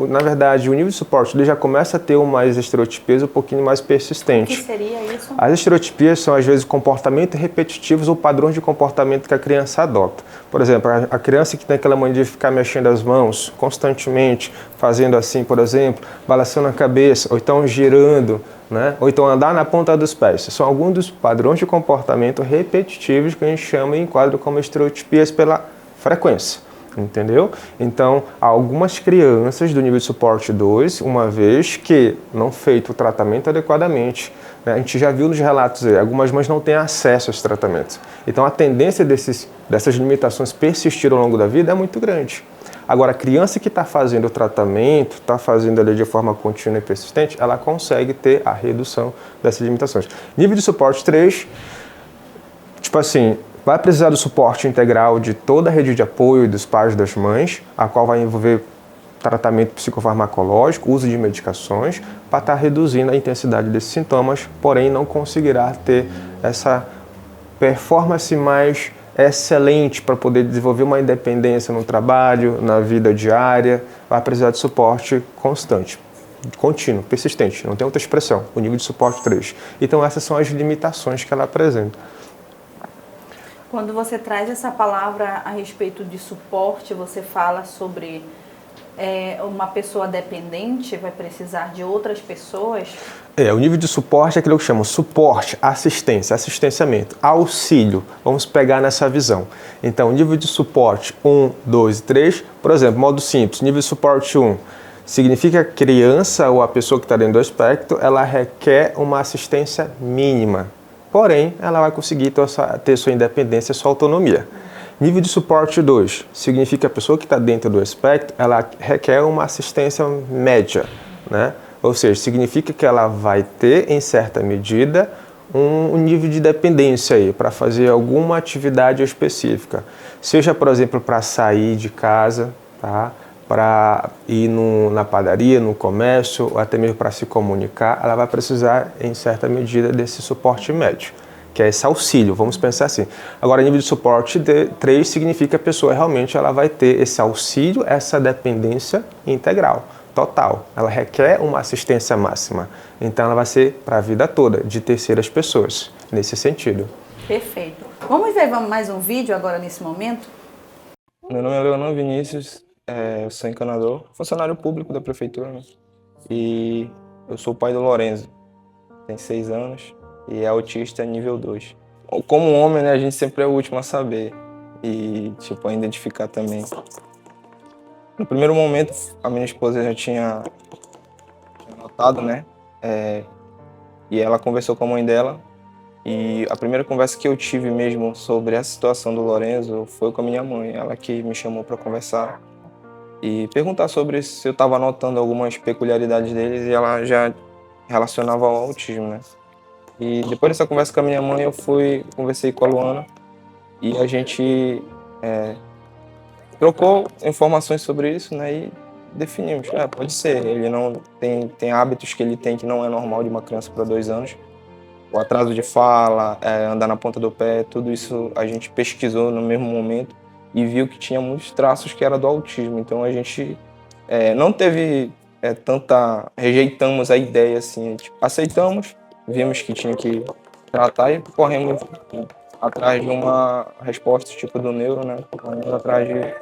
Na verdade, o nível de suporte ele já começa a ter umas estereotipias um pouquinho mais persistentes. O que seria isso? As estereotipias são, às vezes, comportamentos repetitivos ou padrões de comportamento que a criança adota. Por exemplo, a criança que tem aquela mania de ficar mexendo as mãos constantemente, fazendo assim, por exemplo, balançando a cabeça, ou então girando, né? Ou então andar na ponta dos pés. São alguns dos padrões de comportamento repetitivos que a gente chama e enquadra como estereotipias pela frequência, entendeu? Então, algumas crianças do nível de suporte 2, uma vez que não feito o tratamento adequadamente, né, a gente já viu nos relatos aí, algumas mães não têm acesso a esse tratamento. Então, a tendência dessas limitações persistir ao longo da vida é muito grande. Agora, a criança que está fazendo o tratamento, está fazendo ali de forma contínua e persistente, ela consegue ter a redução dessas limitações. Nível de suporte 3, tipo assim, vai precisar do suporte integral de toda a rede de apoio dos pais e das mães, a qual vai envolver tratamento psicofarmacológico, uso de medicações, para estar reduzindo a intensidade desses sintomas, porém não conseguirá ter essa performance mais excelente para poder desenvolver uma independência no trabalho, na vida diária, vai precisar de suporte constante, contínuo, persistente, não tem outra expressão, o nível de suporte 3. Então essas são as limitações que ela apresenta. Quando você traz essa palavra a respeito de suporte, você fala sobre uma pessoa dependente vai precisar de outras pessoas? O nível de suporte é aquilo que chama suporte, assistência, assistenciamento, auxílio. Vamos pegar nessa visão. Então, nível de suporte 1, 2 e 3, por exemplo, modo simples, nível de suporte 1, significa que a criança ou a pessoa que está dentro do espectro, ela requer uma assistência mínima. Porém, ela vai conseguir ter sua independência, sua autonomia. Nível de suporte 2 significa que a pessoa que está dentro do espectro, ela requer uma assistência média, né? Ou seja, significa que ela vai ter, em certa medida, um nível de dependência aí para fazer alguma atividade específica. Seja, por exemplo, para sair de casa, tá? Para ir na padaria, no comércio, ou até mesmo para se comunicar, ela vai precisar, em certa medida, desse suporte médio, que é esse auxílio, vamos pensar assim. Agora, nível de suporte 3 significa que a pessoa realmente ela vai ter esse auxílio, essa dependência integral, total. Ela requer uma assistência máxima. Então, ela vai ser para a vida toda, de terceiras pessoas, nesse sentido. Perfeito. Vamos ver mais um vídeo agora nesse momento? Meu nome é Leonan Vinícius, eu sou encanador, funcionário público da prefeitura, né? E eu sou o pai do Lorenzo, tem 6 anos e é autista nível 2. Como homem, né, a gente sempre é o último a saber e a identificar também. No primeiro momento, a minha esposa já tinha notado, né, e ela conversou com a mãe dela. E a primeira conversa que eu tive mesmo sobre a situação do Lorenzo foi com a minha mãe, ela que me chamou para conversar e perguntar sobre se eu estava notando algumas peculiaridades deles, e ela já relacionava ao autismo, né? E depois dessa conversa com a minha mãe, conversei com a Luana e a gente trocou informações sobre isso, né? E definimos, pode ser, ele não tem hábitos que ele tem que não é normal de uma criança para 2 anos. O atraso de fala, andar na ponta do pé, tudo isso a gente pesquisou no mesmo momento e viu que tinha muitos traços que era do autismo. Então a gente não teve rejeitamos a ideia, assim, aceitamos, vimos que tinha que tratar e corremos atrás de uma resposta tipo do neuro, né? Corremos atrás de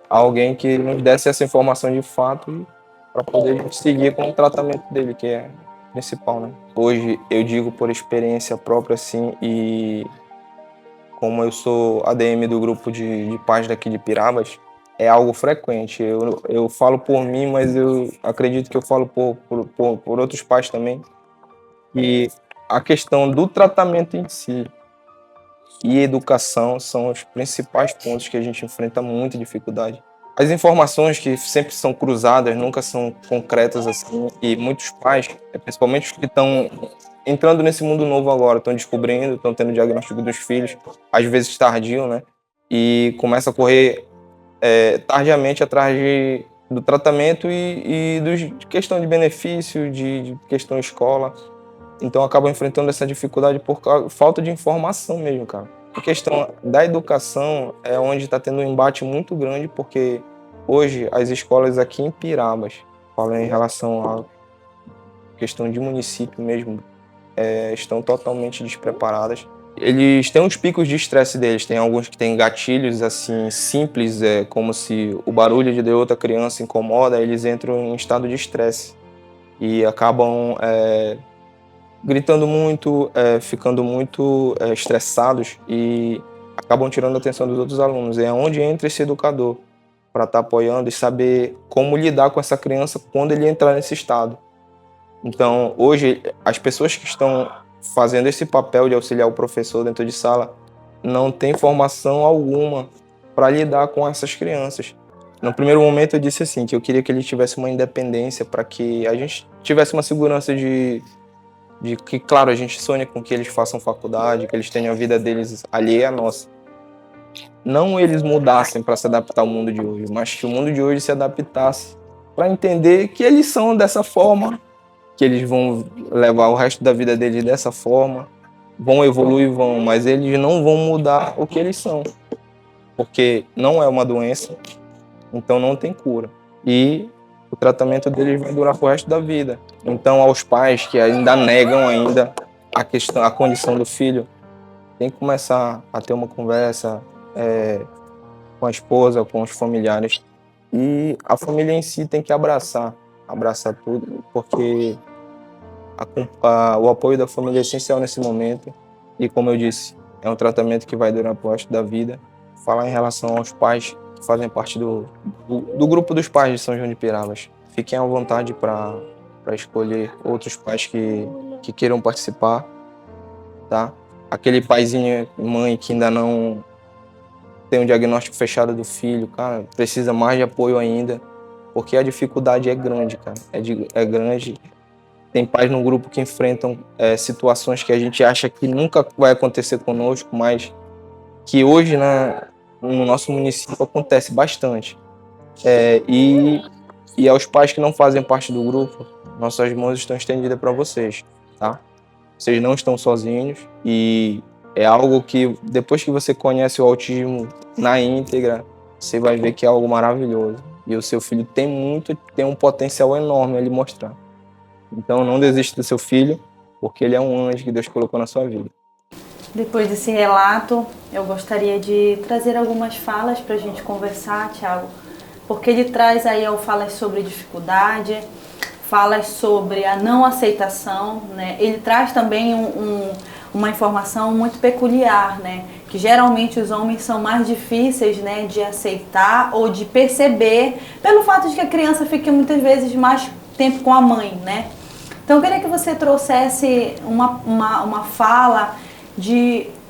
alguém que nos desse essa informação de fato para poder seguir com o tratamento dele, que é principal, né? Hoje eu digo por experiência própria, assim, e como eu sou ADM do grupo de pais daqui de Pirabas, é algo frequente. Eu falo por mim, mas eu acredito que eu falo por outros pais também. E a questão do tratamento em si e educação são os principais pontos que a gente enfrenta muita dificuldade. As informações que sempre são cruzadas, nunca são concretas assim, e muitos pais, principalmente os que estão entrando nesse mundo novo agora, estão descobrindo, estão tendo diagnóstico dos filhos, às vezes tardio, né? E começa a correr tardiamente atrás do tratamento e de questão de benefício, de questão escola. Então acabam enfrentando essa dificuldade por falta de informação mesmo, cara. A questão da educação é onde está tendo um embate muito grande, porque hoje as escolas aqui em Pirabas, falando em relação à questão de município mesmo, estão totalmente despreparadas. Eles têm os picos de estresse deles, tem alguns que têm gatilhos assim simples, como se o barulho de outra criança incomoda, eles entram em estado de estresse e acabam gritando muito, ficando muito estressados e acabam tirando a atenção dos outros alunos. É onde entra esse educador para estar apoiando e saber como lidar com essa criança quando ele entrar nesse estado. Então, hoje, as pessoas que estão fazendo esse papel de auxiliar o professor dentro de sala não têm formação alguma para lidar com essas crianças. No primeiro momento eu disse assim, que eu queria que ele tivesse uma independência para que a gente tivesse uma segurança de que, claro, a gente sonha com que eles façam faculdade, que eles tenham a vida deles alheia à nossa. Não eles mudassem para se adaptar ao mundo de hoje, mas que o mundo de hoje se adaptasse para entender que eles são dessa forma, que eles vão levar o resto da vida deles dessa forma, vão evoluir, mas eles não vão mudar o que eles são, porque não é uma doença, então não tem cura. E o tratamento deles vai durar pro resto da vida. Então, aos pais que ainda negam a condição do filho, tem que começar a ter uma conversa com a esposa, com os familiares. E a família em si tem que abraçar tudo, porque o apoio da família é essencial nesse momento. E como eu disse, é um tratamento que vai durar pro resto da vida. Falar em relação aos pais que fazem parte do grupo dos pais de São João de Pirabas. Fiquem à vontade para escolher outros pais que queiram participar, tá? Aquele paizinho e mãe que ainda não tem um diagnóstico fechado do filho, cara, precisa mais de apoio ainda, porque a dificuldade é grande, cara. É grande. Tem pais no grupo que enfrentam situações que a gente acha que nunca vai acontecer conosco, mas que hoje no nosso município acontece bastante. E aos pais que não fazem parte do grupo, nossas mãos estão estendidas para vocês, tá? Vocês não estão sozinhos e é algo que, depois que você conhece o autismo na íntegra, você vai ver que é algo maravilhoso. E o seu filho tem um potencial enorme a lhe mostrar. Então não desista do seu filho, porque ele é um anjo que Deus colocou na sua vida. Depois desse relato, eu gostaria de trazer algumas falas para a gente conversar, Thiago, porque ele traz aí falas sobre dificuldade, falas sobre a não aceitação, né? Ele traz também uma informação muito peculiar, né? Que geralmente os homens são mais difíceis, né, de aceitar ou de perceber, pelo fato de que a criança fica muitas vezes mais tempo com a mãe, né? Então eu queria que você trouxesse uma fala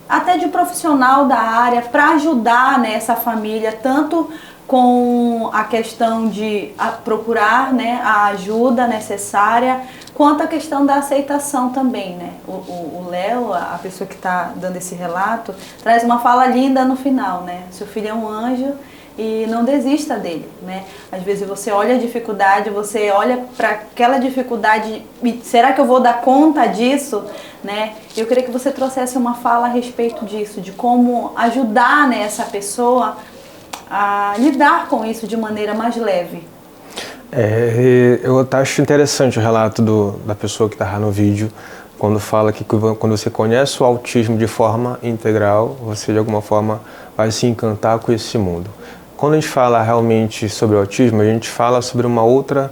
até de profissional da área para ajudar, né, essa família, tanto com a questão de procurar, né, a ajuda necessária, quanto a questão da aceitação também, né? O Léo, a pessoa que está dando esse relato, traz uma fala linda no final, né? Seu filho é um anjo e não desista dele, né? Às vezes você olha a dificuldade, você olha para aquela dificuldade e será que eu vou dar conta disso, né? Eu queria que você trouxesse uma fala a respeito disso, de como ajudar, né, essa pessoa a lidar com isso de maneira mais leve. Eu acho interessante o relato da pessoa que está no vídeo, quando fala que quando você conhece o autismo de forma integral, você de alguma forma vai se encantar com esse mundo. Quando a gente fala realmente sobre o autismo, a gente fala sobre um outro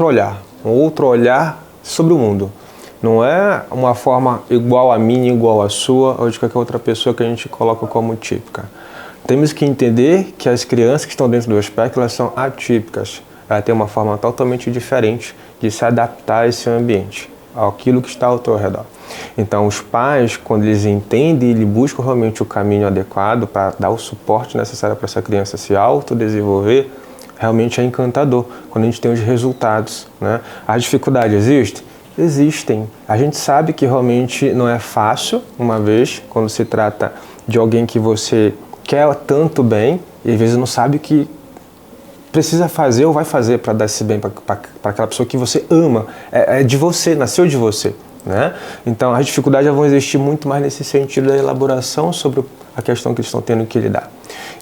olhar sobre o mundo. Não é uma forma igual a minha, igual a sua, ou de qualquer outra pessoa que a gente coloca como típica. Temos que entender que as crianças que estão dentro do espectro, elas são atípicas. Ela tem uma forma totalmente diferente de se adaptar a esse ambiente, àquilo que está ao seu redor. Então, os pais, quando eles entendem e buscam realmente o caminho adequado para dar o suporte necessário para essa criança se autodesenvolver, realmente é encantador quando a gente tem os resultados, né? As dificuldades existem? Existem. A gente sabe que realmente não é fácil, uma vez, quando se trata de alguém que você quer tanto bem e às vezes não sabe o que precisa fazer ou vai fazer para dar esse bem para aquela pessoa que você ama. É de você, nasceu de você, né? Então as dificuldades vão existir muito mais nesse sentido da elaboração sobre a questão que eles estão tendo que lidar.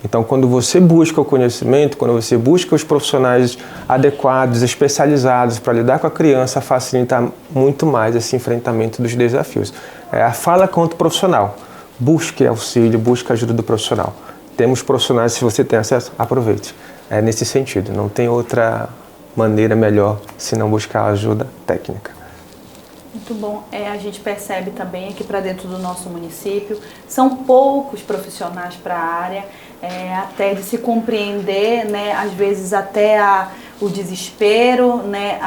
Então, quando você busca o conhecimento, quando você busca os profissionais adequados, especializados para lidar com a criança, facilita muito mais esse enfrentamento dos desafios. A fala contra o profissional. Busque auxílio, busque a ajuda do profissional. Temos profissionais, se você tem acesso, aproveite. É nesse sentido, não tem outra maneira melhor se não buscar ajuda técnica. Muito bom. A gente percebe também aqui para dentro do nosso município, são poucos profissionais para a área, até de se compreender, né, às vezes até o desespero, né,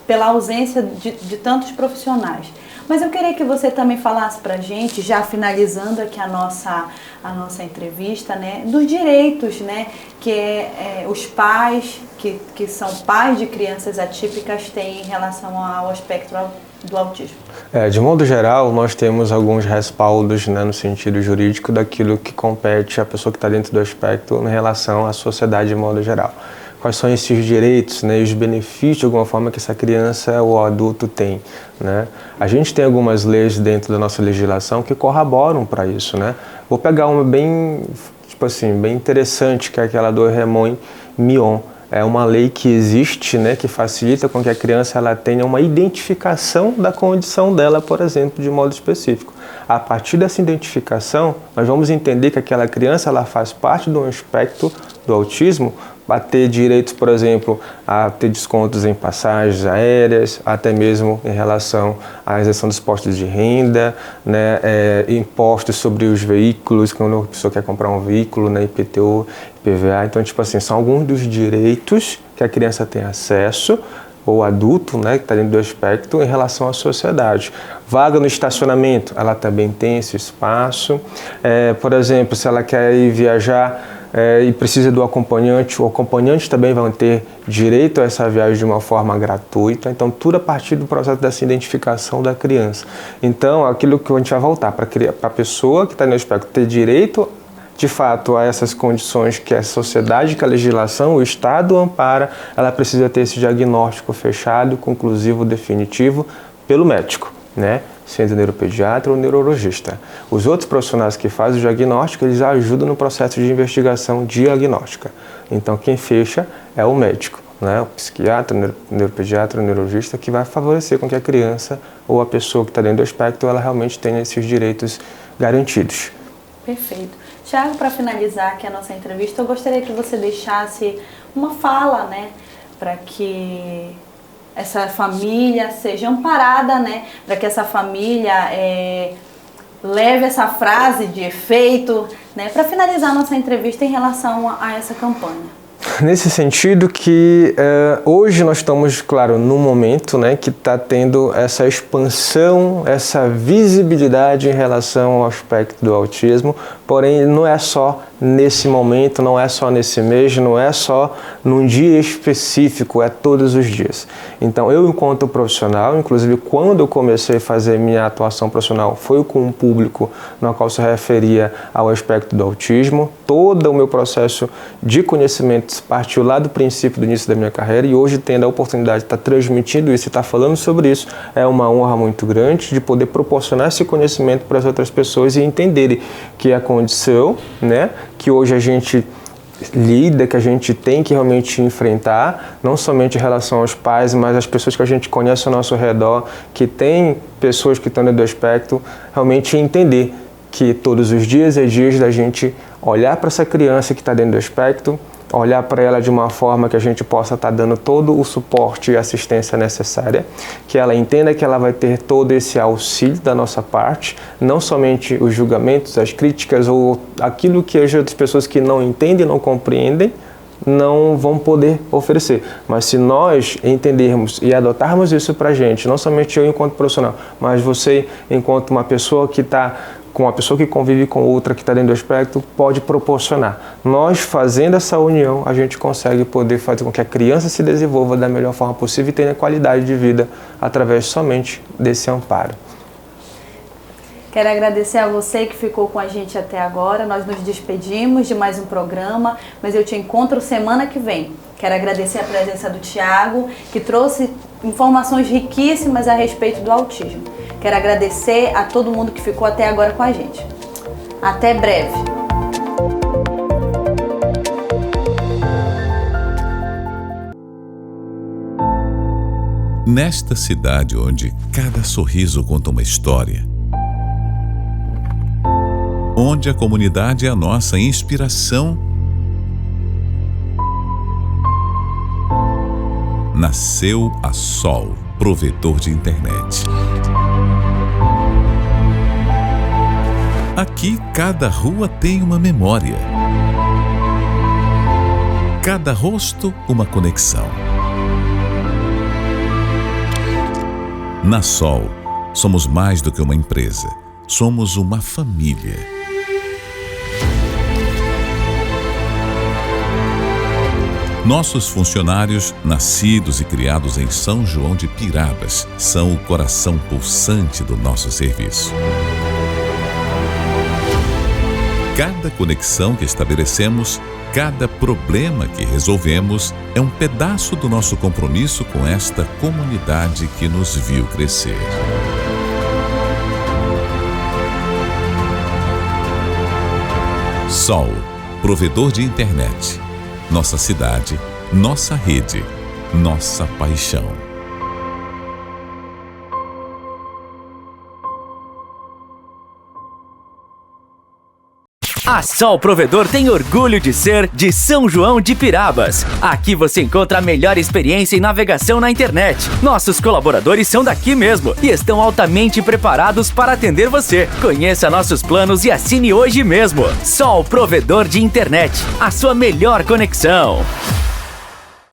pela ausência de tantos profissionais. Mas eu queria que você também falasse para a gente, já finalizando aqui a nossa entrevista, né, dos direitos, né, que os pais que são pais de crianças atípicas têm em relação ao espectro do autismo. De modo geral, nós temos alguns respaldos, né, no sentido jurídico daquilo que compete à pessoa que está dentro do espectro em relação à sociedade de modo geral. Quais são esses direitos, né, e os benefícios de alguma forma que essa criança ou adulto tem, né? A gente tem algumas leis dentro da nossa legislação que corroboram para isso, né? Vou pegar uma bem interessante, que é aquela do Raymond Mion. É uma lei que existe, né, que facilita com que a criança ela tenha uma identificação da condição dela, por exemplo, de modo específico. A partir dessa identificação, nós vamos entender que aquela criança ela faz parte de um espectro do autismo, a ter direitos, por exemplo, a ter descontos em passagens aéreas, até mesmo em relação à isenção dos impostos de renda, né, impostos sobre os veículos, quando a pessoa quer comprar um veículo, né, IPTU, IPVA. Então, tipo assim, são alguns dos direitos que a criança tem acesso, ou adulto, né, que está dentro do espectro, em relação à sociedade. Vaga no estacionamento, ela também tem esse espaço. Por exemplo, se ela quer ir viajar e precisa do acompanhante, o acompanhante também vai ter direito a essa viagem de uma forma gratuita. Então, tudo a partir do processo dessa identificação da criança. Então, aquilo que a gente vai voltar para a pessoa que está no espectro ter direito, de fato, a essas condições que a sociedade, que a legislação, o Estado ampara, ela precisa ter esse diagnóstico fechado, conclusivo, definitivo, pelo médico, né? Sendo neuropediatra ou neurologista. Os outros profissionais que fazem o diagnóstico, eles ajudam no processo de investigação diagnóstica. Então, quem fecha é o médico, né? O psiquiatra, o neuropediatra, o neurologista, que vai favorecer com que a criança ou a pessoa que está dentro do espectro, ela realmente tenha esses direitos garantidos. Perfeito. Tiago, para finalizar aqui a nossa entrevista, eu gostaria que você deixasse uma fala, né, para que essa família seja amparada, né, para que essa família leve essa frase de efeito, né, para finalizar a nossa entrevista em relação a essa campanha. Nesse sentido que hoje nós estamos, claro, num momento, né, que está tendo essa expansão, essa visibilidade em relação ao aspecto do autismo, porém não é só nesse momento, não é só nesse mês, não é só num dia específico, é todos os dias. Então eu, enquanto profissional, inclusive quando eu comecei a fazer minha atuação profissional, foi com um público no qual se referia ao aspecto do autismo. Todo o meu processo de conhecimento partiu lá do princípio, do início da minha carreira, e hoje tendo a oportunidade de estar transmitindo isso e estar falando sobre isso, é uma honra muito grande de poder proporcionar esse conhecimento para as outras pessoas e entenderem que a condição, né, que hoje a gente lida, que a gente tem que realmente enfrentar, não somente em relação aos pais, mas as pessoas que a gente conhece ao nosso redor, que tem pessoas que estão dentro do espectro, realmente entender que todos os dias é dias da gente olhar para essa criança que está dentro do espectro, olhar para ela de uma forma que a gente possa estar dando todo o suporte e assistência necessária, que ela entenda que ela vai ter todo esse auxílio da nossa parte, não somente os julgamentos, as críticas ou aquilo que as outras pessoas que não entendem, não compreendem, não vão poder oferecer. Mas se nós entendermos e adotarmos isso para a gente, não somente eu enquanto profissional, mas você enquanto uma pessoa que está com uma pessoa que convive com outra que está dentro do espectro, pode proporcionar. Nós, fazendo essa união, a gente consegue poder fazer com que a criança se desenvolva da melhor forma possível e tenha qualidade de vida através somente desse amparo. Quero agradecer a você que ficou com a gente até agora. Nós nos despedimos de mais um programa, mas eu te encontro semana que vem. Quero agradecer a presença do Thiago, que trouxe informações riquíssimas a respeito do autismo. Quero agradecer a todo mundo que ficou até agora com a gente. Até breve! Nesta cidade onde cada sorriso conta uma história, onde a comunidade é a nossa inspiração, nasceu a Sol, provedor de internet. Aqui, cada rua tem uma memória. Cada rosto, uma conexão. Na Sol, somos mais do que uma empresa. Somos uma família. Nossos funcionários, nascidos e criados em São João de Pirabas, são o coração pulsante do nosso serviço. Cada conexão que estabelecemos, cada problema que resolvemos, é um pedaço do nosso compromisso com esta comunidade que nos viu crescer. Sol, provedor de internet. Nossa cidade, nossa rede, nossa paixão. A Sol Provedor tem orgulho de ser de São João de Pirabas. Aqui você encontra a melhor experiência em navegação na internet. Nossos colaboradores são daqui mesmo e estão altamente preparados para atender você. Conheça nossos planos e assine hoje mesmo. Sol Provedor de internet, a sua melhor conexão.